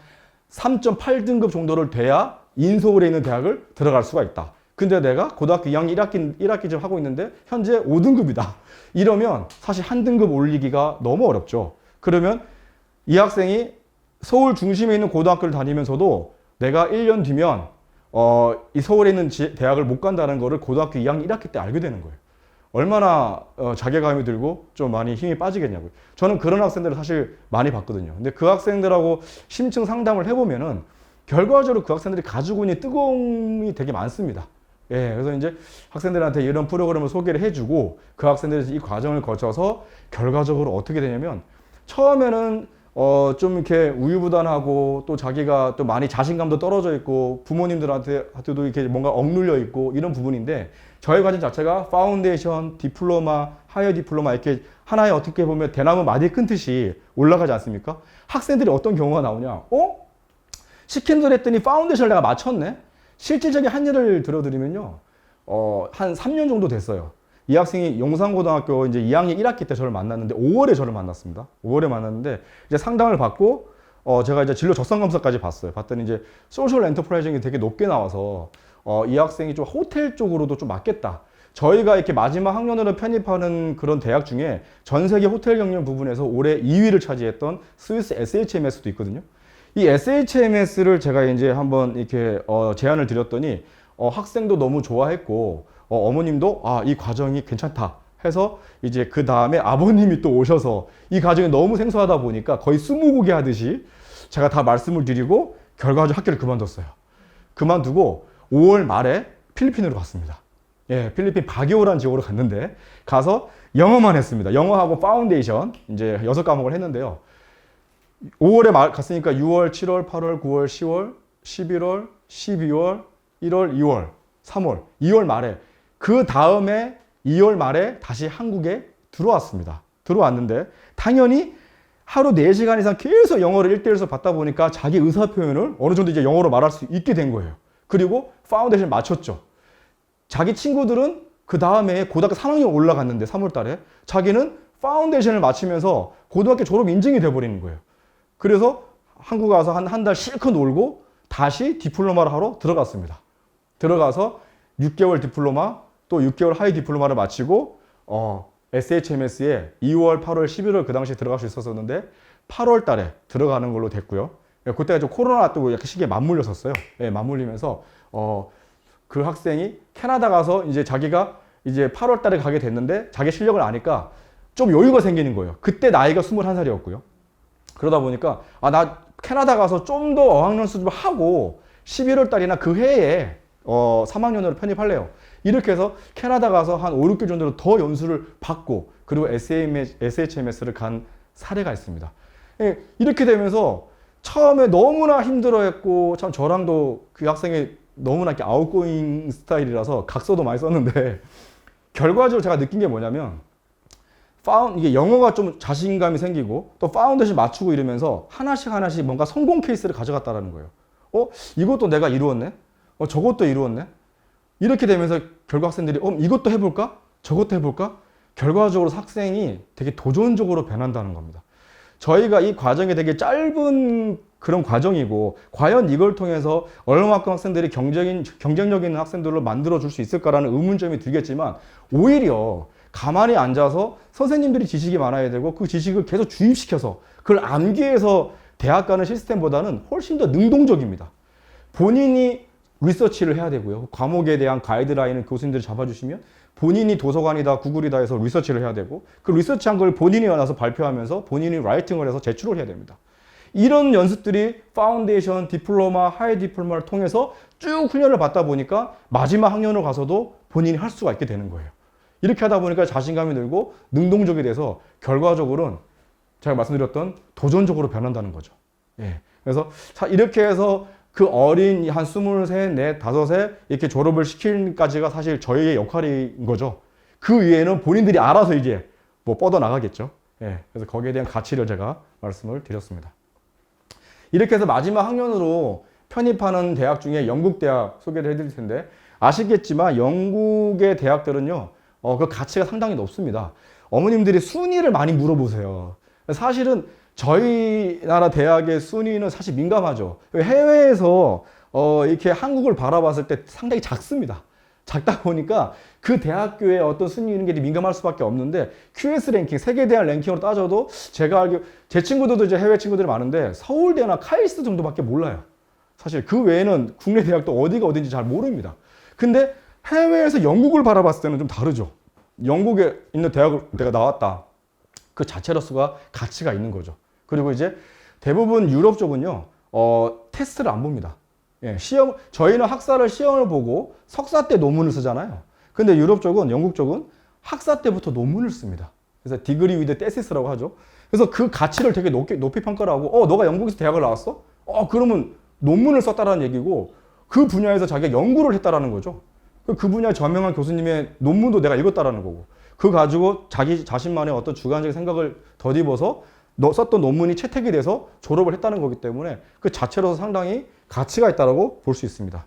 3.8등급 정도를 돼야 인서울에 있는 대학을 들어갈 수가 있다. 근데 내가 고등학교 2학년 1학기쯤 하고 있는데 현재 5등급이다. 이러면 사실 한 등급 올리기가 너무 어렵죠. 그러면 이 학생이 서울 중심에 있는 고등학교를 다니면서도 내가 1년 뒤면 이 서울에 있는 대학을 못 간다는 거를 고등학교 2학년 1학기 때 알게 되는 거예요. 얼마나 자괴감이 들고 좀 많이 힘이 빠지겠냐고요. 저는 그런 학생들을 사실 많이 봤거든요. 근데 그 학생들하고 심층 상담을 해보면은 결과적으로 그 학생들이 가지고 있는 뜨거움이 되게 많습니다. 예, 그래서 이제 학생들한테 이런 프로그램을 소개를 해주고 그 학생들이 이 과정을 거쳐서 결과적으로 어떻게 되냐면 처음에는 좀 이렇게 우유부단하고 또 자기가 또 많이 자신감도 떨어져 있고 부모님들한테도 이렇게 뭔가 억눌려 있고 이런 부분인데 저희 과정 자체가 파운데이션, 디플로마, 하이어 디플로마 이렇게 하나의 어떻게 보면 대나무 마디 끊듯이 올라가지 않습니까? 학생들이 어떤 경우가 나오냐? 시킨들 했더니 파운데이션을 내가 맞췄네? 실질적인 한 예를 들어드리면요. 한 3년 정도 됐어요. 이 학생이 용산고등학교 이제 2학년 1학기 때 저를 만났는데 5월에 저를 만났습니다. 5월에 만났는데 이제 상담을 받고 제가 이제 진로 적성 검사까지 봤어요. 봤더니 이제 소셜 엔터프라이징이 되게 높게 나와서 이 학생이 좀 호텔 쪽으로도 좀 맞겠다. 저희가 이렇게 마지막 학년으로 편입하는 그런 대학 중에 전 세계 호텔 경영 부분에서 올해 2위를 차지했던 스위스 SHMS도 있거든요. 이 SHMS를 제가 이제 한번 이렇게 제안을 드렸더니 학생도 너무 좋아했고 어머님도 이 과정이 괜찮다 해서 이제 그 다음에 아버님이 또 오셔서 이 과정이 너무 생소하다 보니까 거의 스무고개 하듯이 제가 다 말씀을 드리고 결과적으로 학교를 그만뒀어요. 그만두고 5월 말에 필리핀으로 갔습니다. 예, 필리핀 바기오라는 지역으로 갔는데 가서 영어만 했습니다. 영어하고 파운데이션 이제 6과목을 했는데요. 5월에 갔으니까 6월, 7월, 8월, 9월, 10월, 11월, 12월, 1월, 2월, 3월, 2월 말에 그 다음에 2월 말에 다시 한국에 들어왔습니다. 들어왔는데 당연히 하루 4시간 이상 계속 영어를 1대1에서 받다 보니까 자기 의사표현을 어느 정도 이제 영어로 말할 수 있게 된 거예요. 그리고 파운데이션 맞췄죠. 자기 친구들은 그 다음에 고등학교 3학년 올라갔는데 3월 달에 자기는 파운데이션을 마치면서 고등학교 졸업 인증이 돼버리는 거예요. 그래서 한국 와서 한 달 실컷 놀고 다시 디플로마를 하러 들어갔습니다. 들어가서 6개월 디플로마 또 6개월 하이 디플로마를 마치고 SHMS에 2월, 8월, 11월 그 당시에 들어갈 수 있었는데 8월 달에 들어가는 걸로 됐고요. 그때가 좀 코로나 또 약간 시기에 맞물렸었어요. 예, 맞물리면서 그 학생이 캐나다 가서 이제 자기가 이제 8월 달에 가게 됐는데 자기 실력을 아니까 좀 여유가 생기는 거예요. 그때 나이가 21살이었고요. 그러다 보니까 나 캐나다 가서 좀 더 어학연수 좀 하고 11월 달이나 그 해에 3학년으로 편입할래요. 이렇게 해서 캐나다 가서 한 5, 6개월 정도로 더 연수를 받고 그리고 SHMS를 간 사례가 있습니다. 예, 이렇게 되면서 처음에 너무나 힘들어했고 참 저랑도 그 학생이 너무나 이렇게 아웃고잉 스타일이라서 각서도 많이 썼는데 결과적으로 제가 느낀 게 뭐냐면 이게 영어가 좀 자신감이 생기고 또 파운데이션 맞추고 이러면서 하나씩 뭔가 성공 케이스를 가져갔다라는 거예요. 이것도 내가 이루었네? 저것도 이루었네? 이렇게 되면서 결국 학생들이 이것도 해볼까? 저것도 해볼까? 결과적으로 학생이 되게 도전적으로 변한다는 겁니다. 저희가 이 과정이 되게 짧은 그런 과정이고 과연 이걸 통해서 얼마만큼 학생들이 경쟁력 있는 학생들로 만들어줄 수 있을까라는 의문점이 들겠지만 오히려 가만히 앉아서 선생님들이 지식이 많아야 되고 그 지식을 계속 주입시켜서 그걸 암기해서 대학 가는 시스템보다는 훨씬 더 능동적입니다. 본인이 리서치를 해야 되고요. 과목에 대한 가이드라인을 교수님들이 잡아주시면 본인이 도서관이다 구글이다 해서 리서치를 해야 되고 그 리서치한 걸 본인이 와서 발표하면서 본인이 라이팅을 해서 제출을 해야 됩니다. 이런 연습들이 파운데이션, 디플로마, 하이 디플로마를 통해서 쭉 훈련을 받다 보니까 마지막 학년으로 가서도 본인이 할 수가 있게 되는 거예요. 이렇게 하다 보니까 자신감이 늘고 능동적이 돼서 결과적으로는 제가 말씀드렸던 도전적으로 변한다는 거죠. 예. 그래서 이렇게 해서 그 어린 한 23, 4, 5에 이렇게 졸업을 시키기까지가 사실 저희의 역할인 거죠. 그 위에는 본인들이 알아서 이제 뭐 뻗어나가겠죠. 예. 그래서 거기에 대한 가치를 제가 말씀을 드렸습니다. 이렇게 해서 마지막 학년으로 편입하는 대학 중에 영국 대학 소개를 해드릴 텐데 아시겠지만 영국의 대학들은요, 그 가치가 상당히 높습니다. 어머님들이 순위를 많이 물어보세요. 사실은 저희 나라 대학의 순위는 사실 민감하죠. 해외에서 이렇게 한국을 바라봤을 때 상당히 작습니다. 작다 보니까 그 대학교의 어떤 순위 이런 게 민감할 수밖에 없는데 QS 랭킹, 세계대학 랭킹으로 따져도 제가 알기로 제 친구들도 이제 해외 친구들이 많은데 서울대나 카이스트 정도밖에 몰라요. 사실 그 외에는 국내 대학도 어디가 어딘지 잘 모릅니다. 근데 해외에서 영국을 바라봤을 때는 좀 다르죠. 영국에 있는 대학을 내가 나왔다. 그 자체로서가 가치가 있는 거죠. 그리고 이제 대부분 유럽 쪽은요, 테스트를 안 봅니다. 예, 저희는 학사를 시험을 보고 석사 때 논문을 쓰잖아요. 근데 유럽 쪽은, 영국 쪽은 학사 때부터 논문을 씁니다. 그래서 디그리 위드 테시스라고 하죠. 그래서 그 가치를 되게 높이 평가를 하고, 너가 영국에서 대학을 나왔어? 그러면 논문을 썼다라는 얘기고, 그 분야에서 자기가 연구를 했다라는 거죠. 그 분야 저명한 교수님의 논문도 내가 읽었다라는 거고, 그거 가지고 자기 자신만의 어떤 주관적인 생각을 덧입어서 썼던 논문이 채택이 돼서 졸업을 했다는 거기 때문에 그 자체로서 상당히 가치가 있다고 볼 수 있습니다.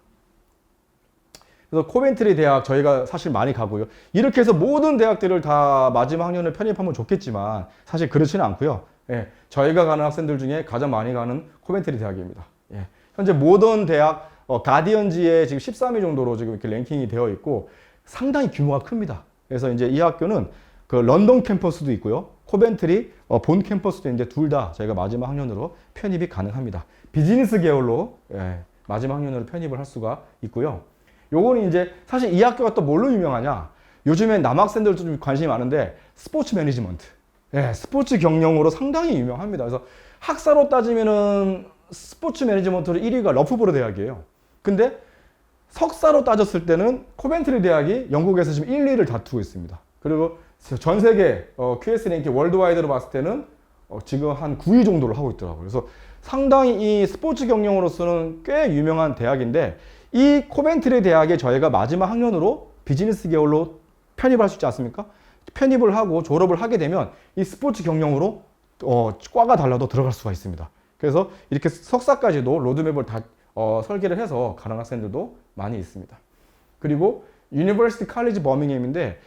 그래서 코벤트리 대학 저희가 사실 많이 가고요. 이렇게 해서 모든 대학들을 다 마지막 학년을 편입하면 좋겠지만 사실 그렇지는 않고요. 예, 저희가 가는 학생들 중에 가장 많이 가는 코벤트리 대학입니다. 예, 현재 모든 대학 가디언지에 지금 13위 정도로 지금 이렇게 랭킹이 되어 있고 상당히 규모가 큽니다. 그래서 이제 이 학교는 그 런던 캠퍼스도 있고요. 코벤트리 본 캠퍼스도 이제 둘 다 저희가 마지막 학년으로 편입이 가능합니다. 비즈니스 계열로 마지막 학년으로 편입을 할 수가 있고요. 요거는 이제 사실 이 학교가 또 뭘로 유명하냐? 요즘에 남학생들도 좀 관심이 많은데 스포츠 매니지먼트, 스포츠 경영으로 상당히 유명합니다. 그래서 학사로 따지면은 스포츠 매니지먼트로 1위가 러프버러 대학이에요. 근데 석사로 따졌을 때는 코벤트리 대학이 영국에서 지금 1, 2를 다투고 있습니다. 그리고 전 세계 QS 랭킹 월드와이드로 봤을 때는 지금 한 9위 정도를 하고 있더라고요. 그래서 상당히 이 스포츠 경영으로서는 꽤 유명한 대학인데 이 코벤트리 대학에 저희가 마지막 학년으로 비즈니스 계열로 편입할 수 있지 않습니까? 편입을 하고 졸업을 하게 되면 이 스포츠 경영으로 과가 달라도 들어갈 수가 있습니다. 그래서 이렇게 석사까지도 로드맵을 다 설계를 해서 가는 학생들도 많이 있습니다. 그리고 유니버시티 칼리지 버밍햄인데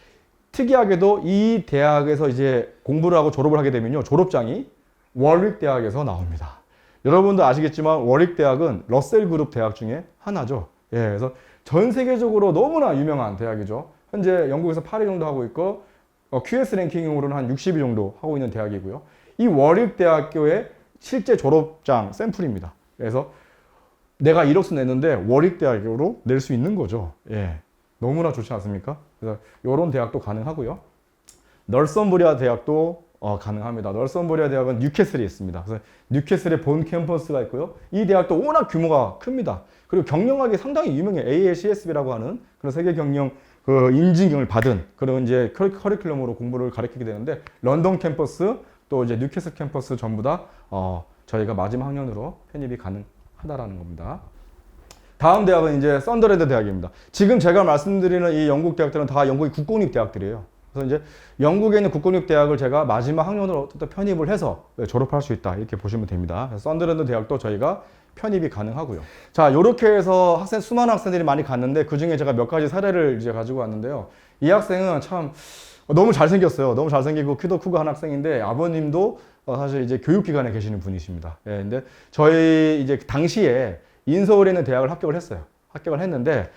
특이하게도 이 대학에서 이제 공부를 하고 졸업을 하게 되면요, 졸업장이 월윅 대학에서 나옵니다. 여러분도 아시겠지만 월윅 대학은 러셀 그룹 대학 중에 하나죠. 그래서 전 세계적으로 너무나 유명한 대학이죠. 현재 영국에서 8위 정도 하고 있고 QS 랭킹으로는 한 60위 정도 하고 있는 대학이고요. 이 월윅 대학교의 실제 졸업장 샘플입니다. 그래서 내가 이력서 냈는데 월윅 대학으로 낼 수 있는 거죠. 너무나 좋지 않습니까? 그래서 이런 대학도 가능하고요. 널썸버리아 대학도 가능합니다. 널썸버리아 대학은 뉴캐슬에 있습니다. 그래서 뉴캐슬의 본 캠퍼스가 있고요. 이 대학도 워낙 규모가 큽니다. 그리고 경영학이 상당히 유명해요. AACSB라고 하는 그런 세계 경영 그 인증을 받은 그런 이제 커리큘럼으로 공부를 가르치게 되는데 런던 캠퍼스 또 이제 뉴캐슬 캠퍼스 전부 다 저희가 마지막 학년으로 편입이 가능하다라는 겁니다. 다음 대학은 이제 썬더랜드 대학입니다. 지금 제가 말씀드리는 이 영국 대학들은 다 영국의 국공립 대학들이에요. 그래서 이제 영국에 있는 국공립 대학을 제가 마지막 학년으로 또 편입을 해서 졸업할 수 있다 이렇게 보시면 됩니다. 썬더랜드 대학도 저희가 편입이 가능하고요. 자, 이렇게 해서 수많은 학생들이 많이 갔는데 그 중에 제가 몇 가지 사례를 이제 가지고 왔는데요. 이 학생은 참 너무 잘생겼어요. 너무 잘생기고 키도 크고 한 학생인데 아버님도 사실 이제 교육기관에 계시는 분이십니다. 예, 근데 저희 이제 당시에 인서울에 있는 대학을 합격을 했어요. 합격을 했는데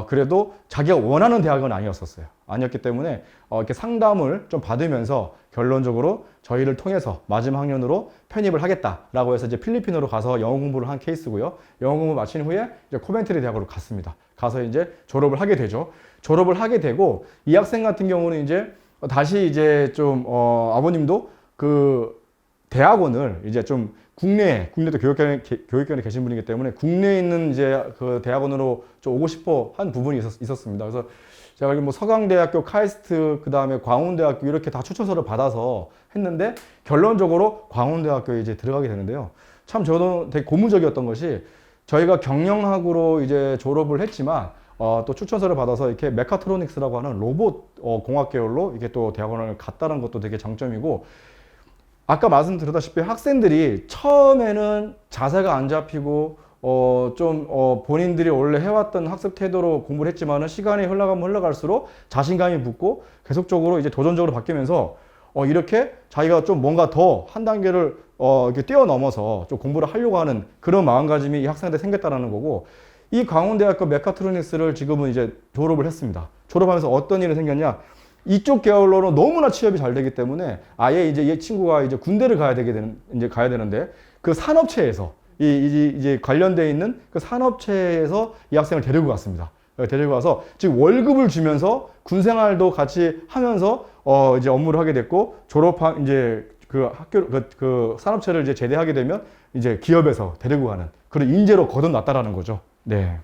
그래도 자기가 원하는 대학은 아니었었어요. 아니었기 때문에 이렇게 상담을 좀 받으면서 결론적으로 저희를 통해서 마지막 학년으로 편입을 하겠다라고 해서 이제 필리핀으로 가서 영어 공부를 한 케이스고요. 영어 공부 마친 후에 이제 코벤트리 대학으로 갔습니다. 가서 이제 졸업을 하게 되죠. 졸업을 하게 되고 이 학생 같은 경우는 이제 다시 이제 좀 아버님도 그 대학원을 이제 좀 국내도 교육권에 계신 분이기 때문에 국내에 있는 이제 그 대학원으로 좀 오고 싶어 한 부분이 있었습니다. 그래서 제가 뭐 서강대학교, 카이스트, 그 다음에 광운대학교 이렇게 다 추천서를 받아서 했는데 결론적으로 광운대학교에 이제 들어가게 되는데요. 참 저도 되게 고무적이었던 것이 저희가 경영학으로 이제 졸업을 했지만 또 추천서를 받아서 이렇게 메카트로닉스라고 하는 로봇 공학 계열로 이렇게 또 대학원을 갔다는 것도 되게 장점이고 아까 말씀드렸다시피 학생들이 처음에는 자세가 안 잡히고 본인들이 원래 해왔던 학습 태도로 공부를 했지만은 시간이 흘러가면 흘러갈수록 자신감이 붙고 계속적으로 이제 도전적으로 바뀌면서 이렇게 자기가 좀 뭔가 더 한 단계를 이렇게 뛰어넘어서 좀 공부를 하려고 하는 그런 마음가짐이 이 학생한테 생겼다라는 거고 이 광운대학교 메카트로닉스를 지금은 이제 졸업을 했습니다. 졸업하면서 어떤 일이 생겼냐? 이쪽 계열로는 너무나 취업이 잘 되기 때문에 아예 이제 이 친구가 이제 군대를 가야 되는데 그 산업체에서 이제 관련되어 있는 그 산업체에서 이 학생을 데리고 갔습니다. 데리고 가서 지금 월급을 주면서 군 생활도 같이 하면서 이제 업무를 하게 됐고 졸업한 이제 그 학교 그 산업체를 이제 제대하게 되면 이제 기업에서 데리고 가는 그런 인재로 거듭났다라는 거죠. 네.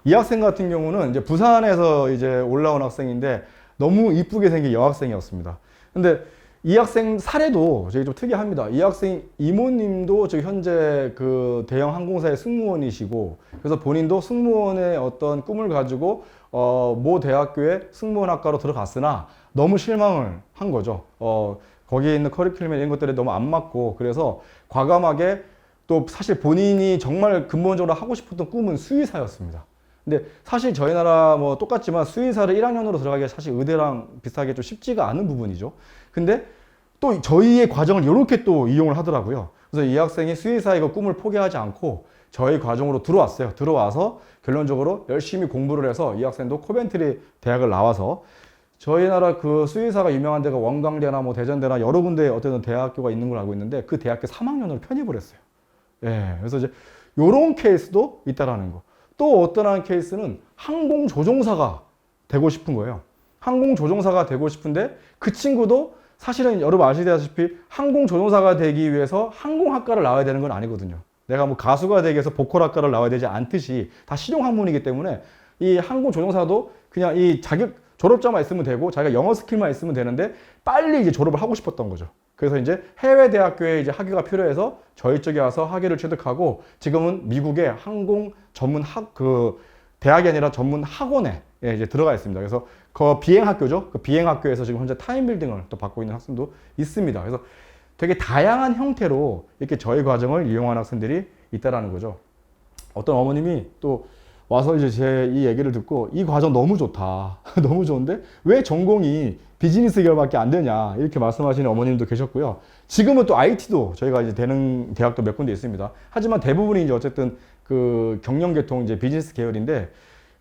이 학생 같은 경우는 이제 부산에서 이제 올라온 학생인데 너무 이쁘게 생긴 여학생이었습니다. 근데 이 학생 사례도 되게 좀 특이합니다. 이 학생 이모님도 지금 현재 그 대형 항공사의 승무원이시고 그래서 본인도 승무원의 어떤 꿈을 가지고 모 대학교에 승무원학과로 들어갔으나 너무 실망을 한 거죠. 거기에 있는 커리큘럼 이런 것들이 너무 안 맞고 그래서 과감하게 또 사실 본인이 정말 근본적으로 하고 싶었던 꿈은 수의사였습니다. 근데 사실 저희 나라 뭐 똑같지만 수의사를 1학년으로 들어가기가 사실 의대랑 비슷하게 좀 쉽지가 않은 부분이죠. 근데 또 저희의 과정을 이렇게 또 이용을 하더라고요. 그래서 이 학생이 수의사의 그 꿈을 포기하지 않고 저희 과정으로 들어왔어요. 들어와서 결론적으로 열심히 공부를 해서 이 학생도 코벤트리 대학을 나와서 저희 나라 그 수의사가 유명한 데가 원광대나 뭐 대전대나 여러 군데 어떤 대학교가 있는 걸 알고 있는데 그 대학교 3학년을 편입을 했어요. 예. 그래서 이제 요런 케이스도 있다라는 거. 또 어떤 케이스는 항공조종사가 되고 싶은 거예요. 항공조종사가 되고 싶은데 그 친구도 사실은 여러분 아시다시피 항공조종사가 되기 위해서 항공학과를 나와야 되는 건 아니거든요. 내가 뭐 가수가 되기 위해서 보컬학과를 나와야 되지 않듯이 다 실용학문이기 때문에 이 항공조종사도 그냥 이 자격 졸업자만 있으면 되고 자기가 영어 스킬만 있으면 되는데 빨리 이제 졸업을 하고 싶었던 거죠. 그래서 이제 해외 대학교에 이제 학위가 필요해서 저희 쪽에 와서 학위를 취득하고 지금은 미국의 항공 전문 대학이 아니라 전문 학원에 이제 들어가 있습니다. 그래서 그 비행학교죠. 그 비행학교에서 지금 현재 타임빌딩을 또 받고 있는 학생도 있습니다. 그래서 되게 다양한 형태로 이렇게 저희 과정을 이용하는 학생들이 있다라는 거죠. 어떤 어머님이 또 와서 이제 제 이 얘기를 듣고 이 과정 너무 좋다. 너무 좋은데 왜 전공이 비즈니스 계열밖에 안 되냐 이렇게 말씀하시는 어머님도 계셨고요. 지금은 또 IT도 저희가 이제 되는 대학도 몇 군데 있습니다. 하지만 대부분이 이제 어쨌든 그 경영계통 이제 비즈니스 계열인데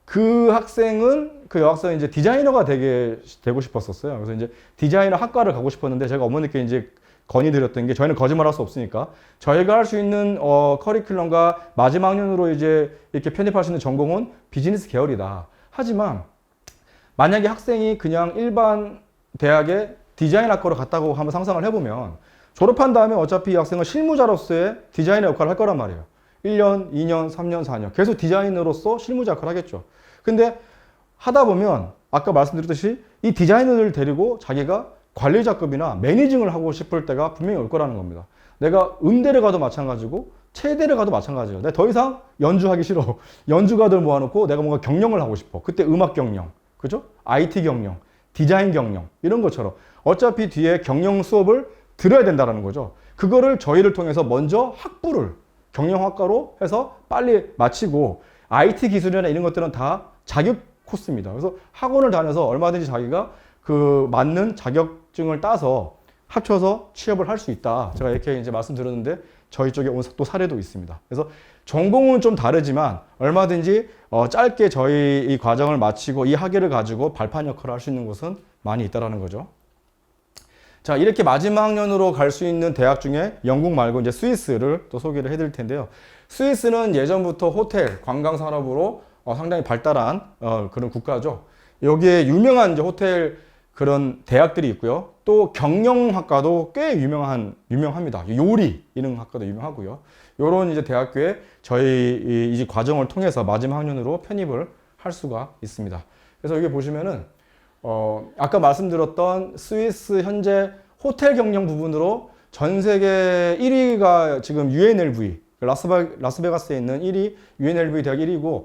그 여학생은 이제 디자이너가 되고 싶었었어요. 그래서 이제 디자이너 학과를 가고 싶었는데 제가 어머니께 이제 건의드렸던 게 저희는 거짓말할 수 없으니까 저희가 할 수 있는 커리큘럼과 마지막 학년으로 이제 이렇게 편입할 수 있는 전공은 비즈니스 계열이다. 하지만 만약에 학생이 그냥 일반 대학에 디자인학과로 갔다고 한번 상상을 해보면 졸업한 다음에 어차피 이 학생은 실무자로서의 디자인의 역할을 할 거란 말이에요. 1년, 2년, 3년, 4년 계속 디자이너로서 실무자 역할을 하겠죠. 근데 하다 보면 아까 말씀드렸듯이 이 디자이너를 데리고 자기가 관리자급이나 매니징을 하고 싶을 때가 분명히 올 거라는 겁니다. 내가 음대를 가도 마찬가지고 체대를 가도 마찬가지예요. 내가 더 이상 연주하기 싫어. 연주가들 모아놓고 내가 뭔가 경영을 하고 싶어. 그때 음악 경영, 그죠? IT 경영, 디자인 경영 이런 것처럼 어차피 뒤에 경영 수업을 들어야 된다는 거죠. 그거를 저희를 통해서 먼저 학부를 경영학과로 해서 빨리 마치고 IT 기술이나 이런 것들은 다 자격 코스입니다. 그래서 학원을 다녀서 얼마든지 자기가 그 맞는 자격증을 따서 합쳐서 취업을 할 수 있다. 제가 이렇게 이제 말씀드렸는데 저희 쪽에 온 또 사례도 있습니다. 그래서 전공은 좀 다르지만 얼마든지 짧게 저희 이 과정을 마치고 이 학위를 가지고 발판 역할을 할 수 있는 곳은 많이 있다라는 거죠. 자, 이렇게 마지막 학년으로 갈 수 있는 대학 중에 영국 말고 이제 스위스를 또 소개를 해드릴 텐데요. 스위스는 예전부터 호텔, 관광 산업으로 상당히 발달한 그런 국가죠. 여기에 유명한 이제 호텔 그런 대학들이 있고요. 또 경영학과도 꽤 유명합니다. 요리 이런 학과도 유명하고요. 요런 이제 대학교에 저희 이 과정을 통해서 마지막 학년으로 편입을 할 수가 있습니다. 그래서 여기 보시면은 아까 말씀드렸던 스위스 현재 호텔 경영 부분으로 전 세계 1위가 지금 UNLV, 라스베가스에 있는 1위, UNLV 대학 1위고,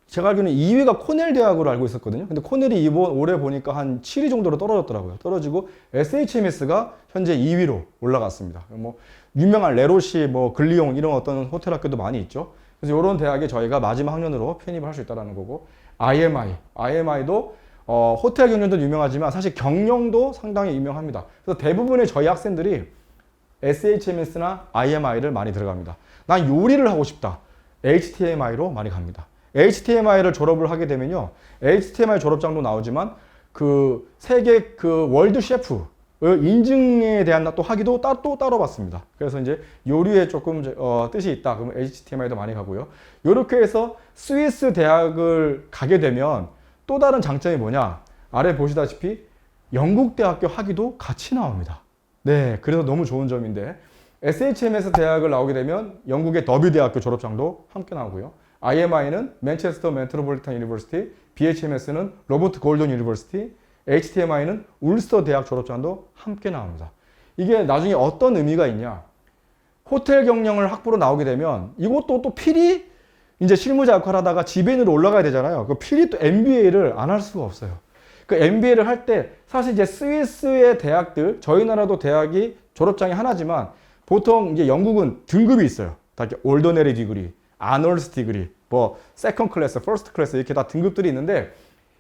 제가 알기로는 2위가 코넬 대학으로 알고 있었거든요. 근데 코넬이 올해 보니까 한 7위 정도로 떨어졌더라고요. 떨어지고 SHMS가 현재 2위로 올라갔습니다. 뭐 유명한 레로시, 뭐 글리옹 이런 어떤 호텔 학교도 많이 있죠. 그래서 이런 대학에 저희가 마지막 학년으로 편입을 할 수 있다는 거고, IMI도 호텔 경영도 유명하지만 사실 경영도 상당히 유명합니다. 그래서 대부분의 저희 학생들이 SHMS나 IMI를 많이 들어갑니다. 난 요리를 하고 싶다. HTMI로 많이 갑니다. HTMI를 졸업을 하게 되면요, HTMI 졸업장도 나오지만 그 세계 그 월드 셰프 인증에 대한 또 학위도 또 따로 받습니다. 그래서 이제 요리에 조금 뜻이 있다. 그러면 HTMI도 많이 가고요. 이렇게 해서 스위스 대학을 가게 되면 또 다른 장점이 뭐냐? 아래 보시다시피 영국 대학교 학위도 같이 나옵니다. 네, 그래서 너무 좋은 점인데 SHMS 대학을 나오게 되면 영국의 더비 대학교 졸업장도 함께 나오고요. IMI는 맨체스터 메트로폴리탄 유니버시티, BHMS는 로버트 골든 유니버시티, HTMI는 울스터 대학 졸업장도 함께 나옵니다. 이게 나중에 어떤 의미가 있냐? 호텔 경영을 학부로 나오게 되면 이것도 또 필히 이제 실무자 역할을 하다가 지배인으로 올라가야 되잖아요. 그 필히 또 MBA를 안 할 수가 없어요. 그 MBA를 할 때 사실 이제 스위스의 대학들, 저희 나라도 대학이 졸업장이 하나지만 보통 이제 영국은 등급이 있어요. 다 이렇게 올더네리 디그리, 아놀스 디그리, 뭐 세컨 클래스, 퍼스트 클래스 이렇게 다 등급들이 있는데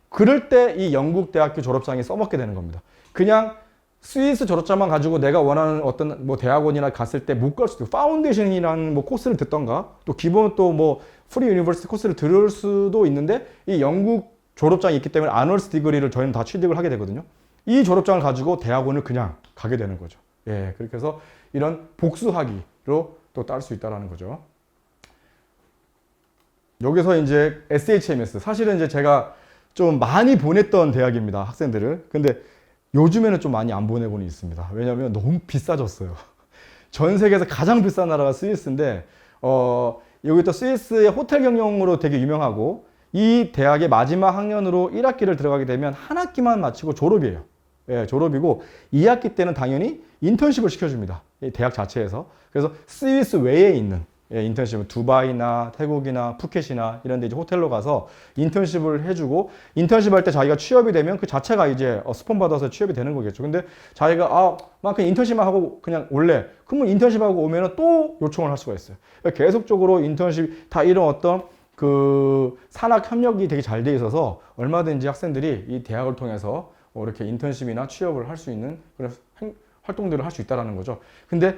그럴 때 이 영국 대학교 졸업장이 써먹게 되는 겁니다. 그냥 스위스 졸업장만 가지고 내가 원하는 어떤 뭐 대학원이나 갔을 때 못 갈 수도 있고, 파운데이션이라는 뭐 코스를 듣던가 또 기본 또 뭐 프리 유니버시티 코스를 들을 수도 있는데 이 영국 졸업장이 있기 때문에 아놀스 디그리를 저희는 다 취득을 하게 되거든요. 이 졸업장을 가지고 대학원을 그냥 가게 되는 거죠. 예, 그렇게 해서 이런 복수학위로 또 딸 수 있다는 거죠. 여기서 이제 SHMS, 사실은 이제 제가 좀 많이 보냈던 대학입니다, 학생들을. 근데 요즘에는 좀 많이 안 보내고는 있습니다. 왜냐하면 너무 비싸졌어요. 전 세계에서 가장 비싼 나라가 스위스인데 여기 또 스위스의 호텔 경영으로 되게 유명하고, 이 대학의 마지막 학년으로 1학기를 들어가게 되면 한 학기만 마치고 졸업이에요. 예, 졸업이고 2학기 때는 당연히 인턴십을 시켜줍니다. 이 대학 자체에서. 그래서 스위스 외에 있는 인턴십은 두바이나 태국이나 푸켓이나 이런 데 이제 호텔로 가서 인턴십을 해주고, 인턴십 할 때 자기가 취업이 되면 그 자체가 이제 스폰 받아서 취업이 되는 거겠죠. 근데 자기가 막 그냥 인턴십만 하고 그냥 올래. 그러면 인턴십 하고 오면은 또 요청을 할 수가 있어요. 계속적으로 인턴십 다 이런 어떤 그 산학 협력이 되게 잘 돼 있어서 얼마든지 학생들이 이 대학을 통해서 이렇게 인턴십이나 취업을 할 수 있는 그런 활동들을 할 수 있다라는 거죠. 근데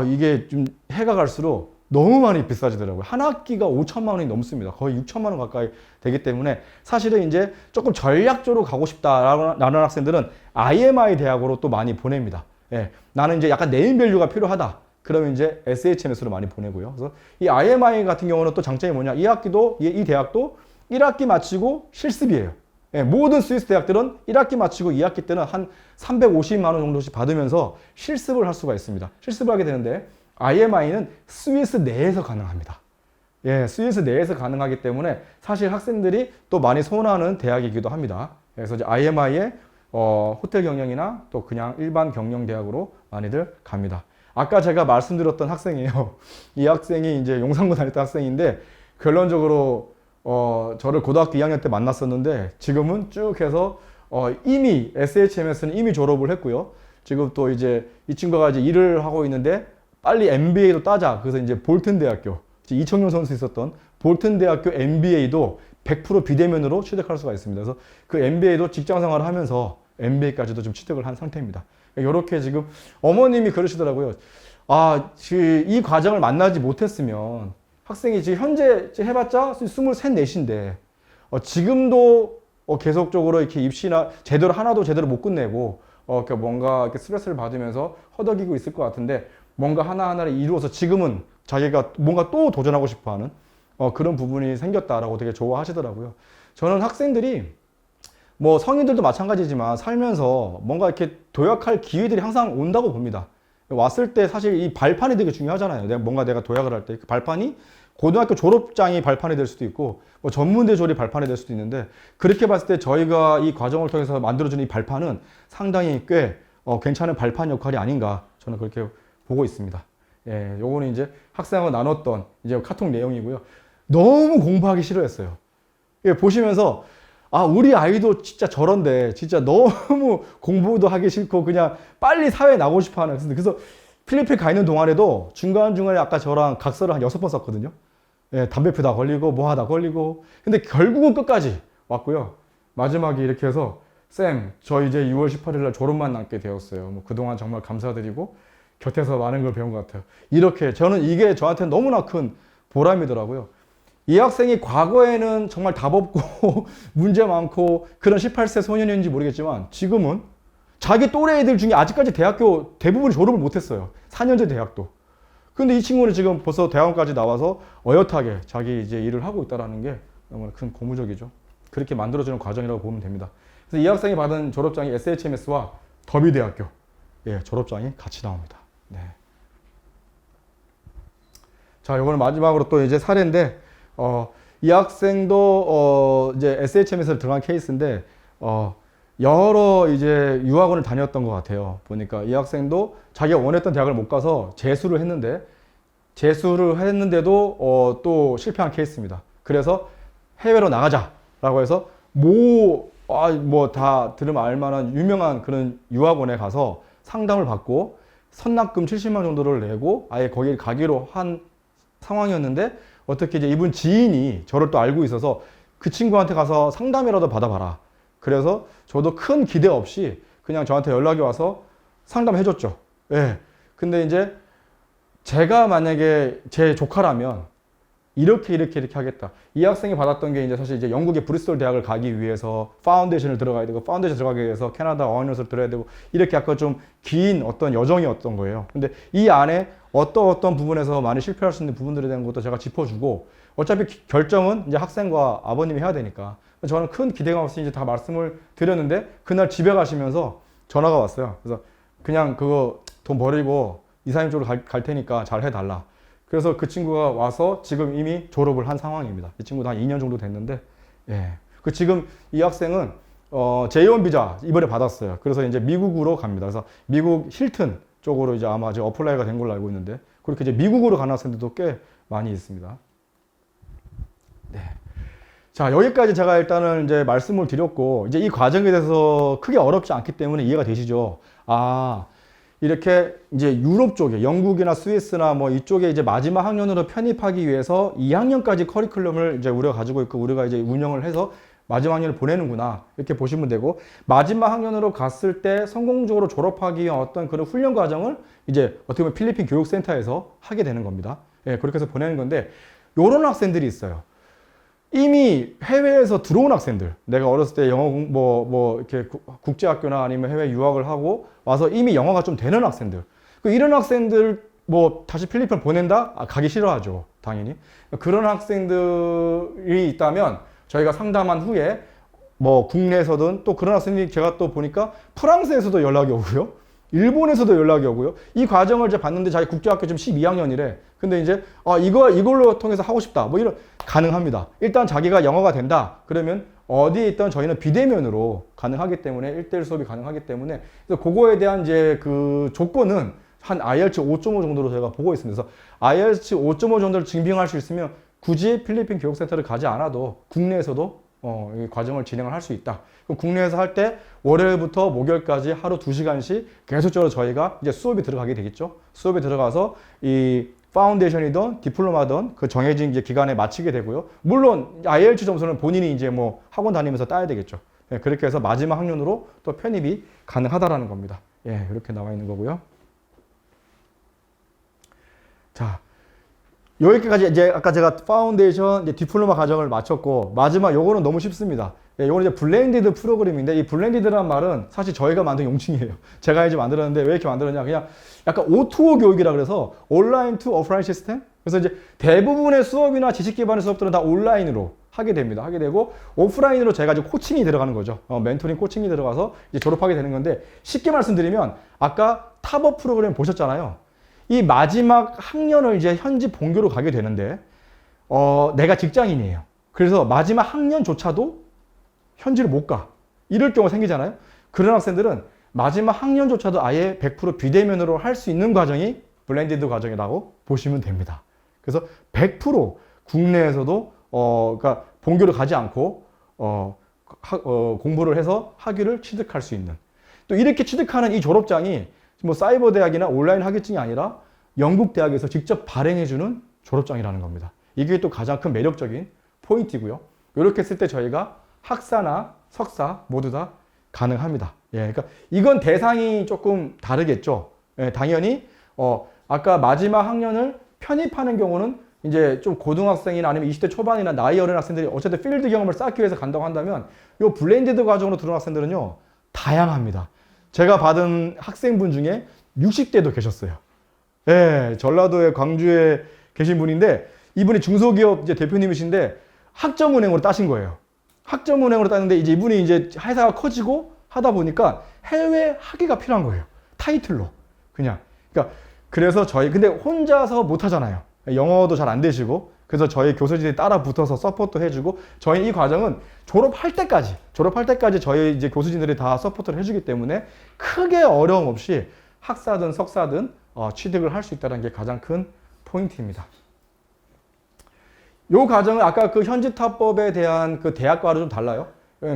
이게 좀 해가 갈수록 너무 많이 비싸지더라고요. 한 학기가 5천만 원이 넘습니다. 거의 6천만 원 가까이 되기 때문에 사실은 이제 조금 전략적으로 가고 싶다라는 학생들은 IMI 대학으로 또 많이 보냅니다. 예, 나는 이제 약간 네임밸류가 필요하다. 그러면 이제 SHMS로 많이 보내고요. 그래서 이 IMI 같은 경우는 또 장점이 뭐냐? 이 대학도 1학기 마치고 실습이에요. 예, 모든 스위스 대학들은 1학기 마치고 2학기 때는 한 350만 원 정도씩 받으면서 실습을 할 수가 있습니다. 실습을 하게 되는데 IMI는 스위스 내에서 가능합니다. 예, 스위스 내에서 가능하기 때문에 사실 학생들이 또 많이 선호하는 대학이기도 합니다. 그래서 이제 IMI의 호텔 경영이나 또 그냥 일반 경영 대학으로 많이들 갑니다. 아까 제가 말씀드렸던 학생이에요. 이 학생이 이제 용산고 다녔던 학생인데 결론적으로 저를 고등학교 2학년 때 만났었는데 지금은 쭉 해서 이미 SHMS는 이미 졸업을 했고요. 지금 또 이제 이 친구가 이제 일을 하고 있는데 빨리 MBA도 따자. 그래서 이제 볼튼 대학교, 이청용 선수 있었던 볼튼 대학교 MBA도 100% 비대면으로 취득할 수가 있습니다. 그래서 그 MBA도 직장 생활을 하면서 MBA까지도 좀 취득을 한 상태입니다. 이렇게 지금 어머님이 그러시더라고요. 아, 이 과정을 만나지 못했으면 학생이 지금 현재 해봤자 23, 4인데 지금도 계속적으로 이렇게 입시나 제대로 하나도 제대로 못 끝내고 이렇게 뭔가 이렇게 스트레스를 받으면서 허덕이고 있을 것 같은데 뭔가 하나하나를 이루어서 지금은 자기가 뭔가 또 도전하고 싶어하는 그런 부분이 생겼다라고 되게 좋아하시더라고요. 저는 학생들이 뭐 성인들도 마찬가지지만 살면서 뭔가 이렇게 도약할 기회들이 항상 온다고 봅니다. 왔을 때 사실 이 발판이 되게 중요하잖아요. 내가 도약을 할 때 그 발판이 고등학교 졸업장이 발판이 될 수도 있고 뭐 전문대 졸이 발판이 될 수도 있는데 그렇게 봤을 때 저희가 이 과정을 통해서 만들어주는 이 발판은 상당히 꽤 괜찮은 발판 역할이 아닌가 저는 그렇게 보고 있습니다. 예, 요거는 이제 학생하고 나눴던 이제 카톡 내용이고요. 너무 공부하기 싫어했어요. 예, 보시면서 아, 우리 아이도 진짜 저런데 진짜 너무 공부도 하기 싫고 그냥 빨리 사회에 나오고 싶어 하는. 그래서 필리핀 가 있는 동안에도 중간중간에 아까 저랑 각서를 한 6번 썼거든요. 예, 담배 피다 걸리고 뭐 하다 걸리고. 근데 결국은 끝까지 왔고요. 마지막에 이렇게 해서 쌤, 저 이제 6월 18일 날 졸업만 남게 되었어요. 뭐 그동안 정말 감사드리고 곁에서 많은 걸 배운 것 같아요. 이렇게 저는 이게 저한테는 너무나 큰 보람이더라고요. 이 학생이 과거에는 정말 답 없고 문제 많고 그런 18세 소년이었는지 모르겠지만 지금은 자기 또래 애들 중에 아직까지 대학교 대부분이 졸업을 못했어요. 4년제 대학도. 근데 이 친구는 지금 벌써 대학원까지 나와서 어엿하게 자기 이제 일을 하고 있다는 게 너무나 큰 고무적이죠. 그렇게 만들어주는 과정이라고 보면 됩니다. 그래서 이 학생이 받은 졸업장이 SHMS와 더비대학교 졸업장이 같이 나옵니다. 네. 자, 이거는 마지막으로 또 이제 사례인데 이 학생도 이제 SHMS를 들어간 케이스인데 여러 이제 유학원을 다녔던 것 같아요. 보니까 이 학생도 자기가 원했던 대학을 못 가서 재수를 했는데도 또 실패한 케이스입니다. 그래서 해외로 나가자라고 해서 뭐 다 들으면 알만한 유명한 그런 유학원에 가서 상담을 받고 선납금 70만 정도를 내고 아예 거기 가기로 한 상황이었는데 어떻게 이제 이분 지인이 저를 또 알고 있어서 그 친구한테 가서 상담이라도 받아봐라. 그래서 저도 큰 기대 없이 그냥 저한테 연락이 와서 상담해줬죠. 예. 근데 이제 제가 만약에 제 조카라면 이렇게 하겠다. 이 학생이 받았던 게 이제 사실 이제 영국의 브리스톨 대학을 가기 위해서 파운데이션을 들어가야 되고 파운데이션 들어가기 위해서 캐나다 어학연수를 들어야 되고 이렇게 약간 좀 긴 어떤 여정이었던 거예요. 근데 이 안에 어떤 부분에서 많이 실패할 수 있는 부분들에 대한 것도 제가 짚어주고 어차피 결정은 이제 학생과 아버님이 해야 되니까 저는 큰 기대감 없이 이제 다 말씀을 드렸는데 그날 집에 가시면서 전화가 왔어요. 그래서 그냥 그거 돈 버리고 이사님 쪽으로 갈 테니까 잘 해달라. 그래서 그 친구가 와서 지금 이미 졸업을 한 상황입니다. 이 친구도 한 2년 정도 됐는데, 예. 지금 이 학생은, J1 비자 이번에 받았어요. 그래서 이제 미국으로 갑니다. 그래서 미국 힐튼 쪽으로 이제 아마 이제 어플라이가 된 걸로 알고 있는데, 그렇게 이제 미국으로 가는 학생들도 꽤 많이 있습니다. 네. 자, 여기까지 제가 일단은 이제 말씀을 드렸고, 이제 이 과정에 대해서 크게 어렵지 않기 때문에 이해가 되시죠? 이렇게 이제 유럽 쪽에 영국이나 스위스나 뭐 이쪽에 이제 마지막 학년으로 편입하기 위해서 2학년까지 커리큘럼을 이제 우리가 가지고 있고 우리가 이제 운영을 해서 마지막 학년을 보내는구나 이렇게 보시면 되고 마지막 학년으로 갔을 때 성공적으로 졸업하기 위한 어떤 그런 훈련 과정을 이제 어떻게 보면 필리핀 교육센터에서 하게 되는 겁니다. 예, 그렇게 해서 보내는 건데 요런 학생들이 있어요. 이미 해외에서 들어온 학생들, 내가 어렸을 때 영어 이렇게 국제학교나 아니면 해외 유학을 하고 와서 이미 영어가 좀 되는 학생들. 이런 학생들 다시 필리핀 보낸다? 가기 싫어하죠. 당연히. 그런 학생들이 있다면 저희가 상담한 후에 뭐 국내에서든 또 그런 학생들이 제가 또 보니까 프랑스에서도 연락이 오고요. 일본에서도 연락이 오고요. 이 과정을 이제 봤는데 자기 국제학교 지금 12학년이래. 근데 이제 이걸로 통해서 하고 싶다. 뭐 이런 가능합니다. 일단 자기가 영어가 된다. 그러면 어디에 있던 저희는 비대면으로 가능하기 때문에 1대1 수업이 가능하기 때문에 그래서 그거에 대한 이제 그 조건은 한 IELTS 5.5 정도로 제가 보고 있습니다. 그래서 IELTS 5.5 정도를 증빙할 수 있으면 굳이 필리핀 교육센터를 가지 않아도 국내에서도 이 과정을 진행을 할 수 있다. 그럼 국내에서 할 때 월요일부터 목요일까지 하루 2시간씩 계속적으로 저희가 이제 수업이 들어가게 되겠죠. 수업이 들어가서 이 파운데이션이든 디플로마든 그 정해진 이제 기간에 마치게 되고요. 물론 IELTS 점수는 본인이 이제 뭐 학원 다니면서 따야 되겠죠. 예, 그렇게 해서 마지막 학년으로 또 편입이 가능하다라는 겁니다. 예, 이렇게 나와 있는 거고요. 자, 여기까지 이제 아까 제가 파운데이션, 이제 디플로마 과정을 마쳤고 마지막 요거는 너무 쉽습니다. 예, 요거는 이제 블렌디드 프로그램인데 이 블렌디드란 말은 사실 저희가 만든 용칭이에요. 제가 이제 만들었는데 왜 이렇게 만들었냐? 그냥 약간 O2O 교육이라 그래서 온라인 투 오프라인 시스템. 그래서 이제 대부분의 수업이나 지식 기반의 수업들은 다 온라인으로 하게 됩니다. 하게 되고 오프라인으로 제가 이제 코칭이 들어가는 거죠. 멘토링 코칭이 들어가서 이제 졸업하게 되는 건데 쉽게 말씀드리면 아까 탑업 프로그램 보셨잖아요. 이 마지막 학년을 이제 현지 본교로 가게 되는데 내가 직장인이에요. 그래서 마지막 학년조차도 현지를 못 가. 이럴 경우가 생기잖아요. 그런 학생들은 마지막 학년조차도 아예 100% 비대면으로 할 수 있는 과정이 블렌디드 과정이라고 보시면 됩니다. 그래서 100% 국내에서도 그러니까 본교를 가지 않고 공부를 해서 학위를 취득할 수 있는, 또 이렇게 취득하는 이 졸업장이 뭐 사이버 대학이나 온라인 학위증이 아니라 영국 대학에서 직접 발행해주는 졸업장이라는 겁니다. 이게 또 가장 큰 매력적인 포인트고요. 이렇게 했을 때 저희가 학사나 석사 모두 다 가능합니다. 예, 그러니까 이건 대상이 조금 다르겠죠. 예, 당연히 아까 마지막 학년을 편입하는 경우는 이제 좀 고등학생이나 아니면 20대 초반이나 나이 어린 학생들이 어쨌든 필드 경험을 쌓기 위해서 간다고 한다면 이 블렌디드 과정으로 들어온 학생들은요 다양합니다. 제가 받은 학생분 중에 60대도 계셨어요. 예, 전라도에 광주에 계신 분인데 이분이 중소기업 이제 대표님이신데 학점은행으로 따신 거예요. 학점은행으로 따는데 이제 이분이 이제 회사가 커지고 하다 보니까 해외 학위가 필요한 거예요. 타이틀로 그냥. 그러니까 그래서 저희 근데 혼자서 못 하잖아요. 영어도 잘 안 되시고. 그래서 저희 교수진이 따라 붙어서 서포트 해주고 저희 이 과정은 졸업할 때까지 저희 이제 교수진들이 다 서포트를 해주기 때문에 크게 어려움 없이 학사든 석사든 취득을 할 수 있다는 게 가장 큰 포인트입니다. 이 과정은 아까 그 현지 탑법에 대한 그 대학과로 좀 달라요.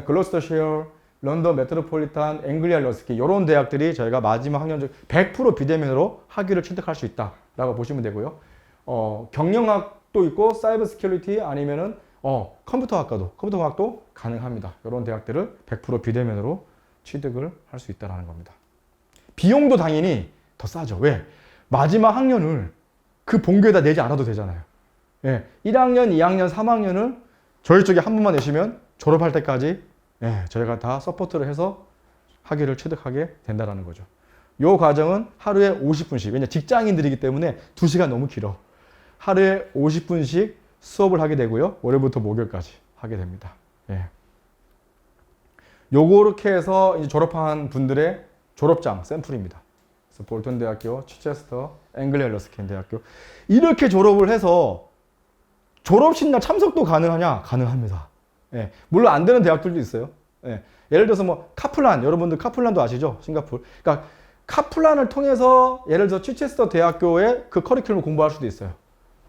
글로스터셔, 런던 메트로폴리탄, 앵글리아 러스키 이런 대학들이 저희가 마지막 학년 100% 비대면으로 학위를 취득할 수 있다라고 보시면 되고요. 경영학도 있고 사이버 시큐리티 아니면은 컴퓨터학도 가능합니다. 이런 대학들을 100% 비대면으로 취득을 할 수 있다는 겁니다. 비용도 당연히 더 싸죠. 왜? 마지막 학년을 그 본교에다 내지 않아도 되잖아요. 예, 1학년, 2학년, 3학년을 저희 쪽에 한 번만 내시면 졸업할 때까지 저희가 다 서포트를 해서 학위를 취득하게 된다는 거죠. 이 과정은 하루에 50분씩, 왜냐 직장인들이기 때문에 2시간 너무 길어. 하루에 50분씩 수업을 하게 되고요. 월요일부터 목요일까지 하게 됩니다. 예. 요렇게 해서 이제 졸업한 분들의 졸업장 샘플입니다. 그래서 볼턴 대학교, 치체스터, 앵글리아 러스킨 대학교 이렇게 졸업을 해서 졸업식 날 참석도 가능하냐? 가능합니다. 예. 물론 안 되는 대학들도 있어요. 예. 예를 들어서 뭐 카플란, 여러분들 카플란도 아시죠? 싱가포르. 그러니까 카플란을 통해서 예를 들어서 치체스터 대학교의 그 커리큘럼을 공부할 수도 있어요.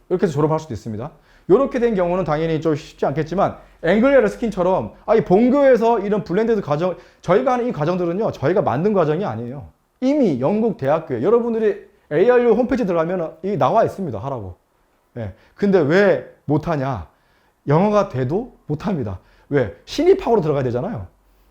이렇게 해서 졸업할 수도 있습니다. 이렇게 된 경우는 당연히 좀 쉽지 않겠지만 앵글리아 러스킨처럼 이 본교에서 이런 블렌디드 과정, 저희가 하는 이 과정들은요 저희가 만든 과정이 아니에요. 이미 영국 대학교에 여러분들이 ARU 홈페이지 들어가면 이게 나와 있습니다. 하라고. 예. 근데 왜 못하냐? 영어가 돼도 못합니다. 왜? 신입학으로 들어가야 되잖아요.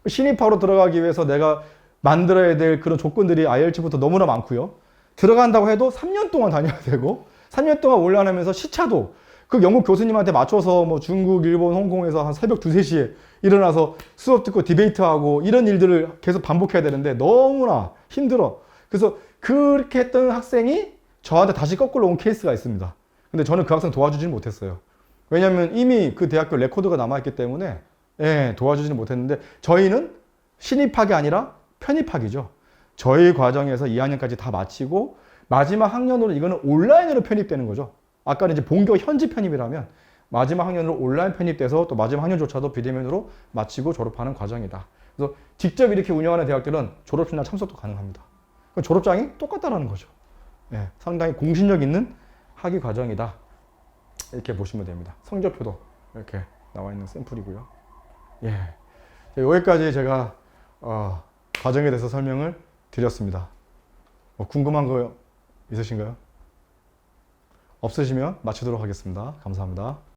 신입학으로 들어가기 위해서 내가 만들어야 될 그런 조건들이 IELTS부터 너무나 많고요. 들어간다고 해도 3년 동안 다녀야 되고 3년 동안 올라가면서 시차도 그 영국 교수님한테 맞춰서 뭐 중국, 일본, 홍콩에서 한 새벽 2, 3시에 일어나서 수업 듣고 디베이트하고 이런 일들을 계속 반복해야 되는데 너무나 힘들어. 그래서 그렇게 했던 학생이 저한테 다시 거꾸로 온 케이스가 있습니다. 근데 저는 그 학생 도와주지는 못했어요. 왜냐면 이미 그 대학교 레코드가 남아있기 때문에 예, 도와주지는 못했는데 저희는 신입학이 아니라 편입학이죠. 저희 과정에서 2학년까지 다 마치고 마지막 학년으로 이거는 온라인으로 편입되는 거죠. 아까는 이제 본교 현지 편입이라면 마지막 학년으로 온라인 편입돼서 또 마지막 학년조차도 비대면으로 마치고 졸업하는 과정이다. 그래서 직접 이렇게 운영하는 대학들은 졸업식날 참석도 가능합니다. 그럼 졸업장이 똑같다라는 거죠. 예, 상당히 공신력 있는 학위 과정이다. 이렇게 보시면 됩니다. 성적표도 이렇게 나와 있는 샘플이고요. 예, 여기까지 제가 과정에 대해서 설명을 드렸습니다. 궁금한 거 있으신가요? 없으시면 마치도록 하겠습니다. 감사합니다.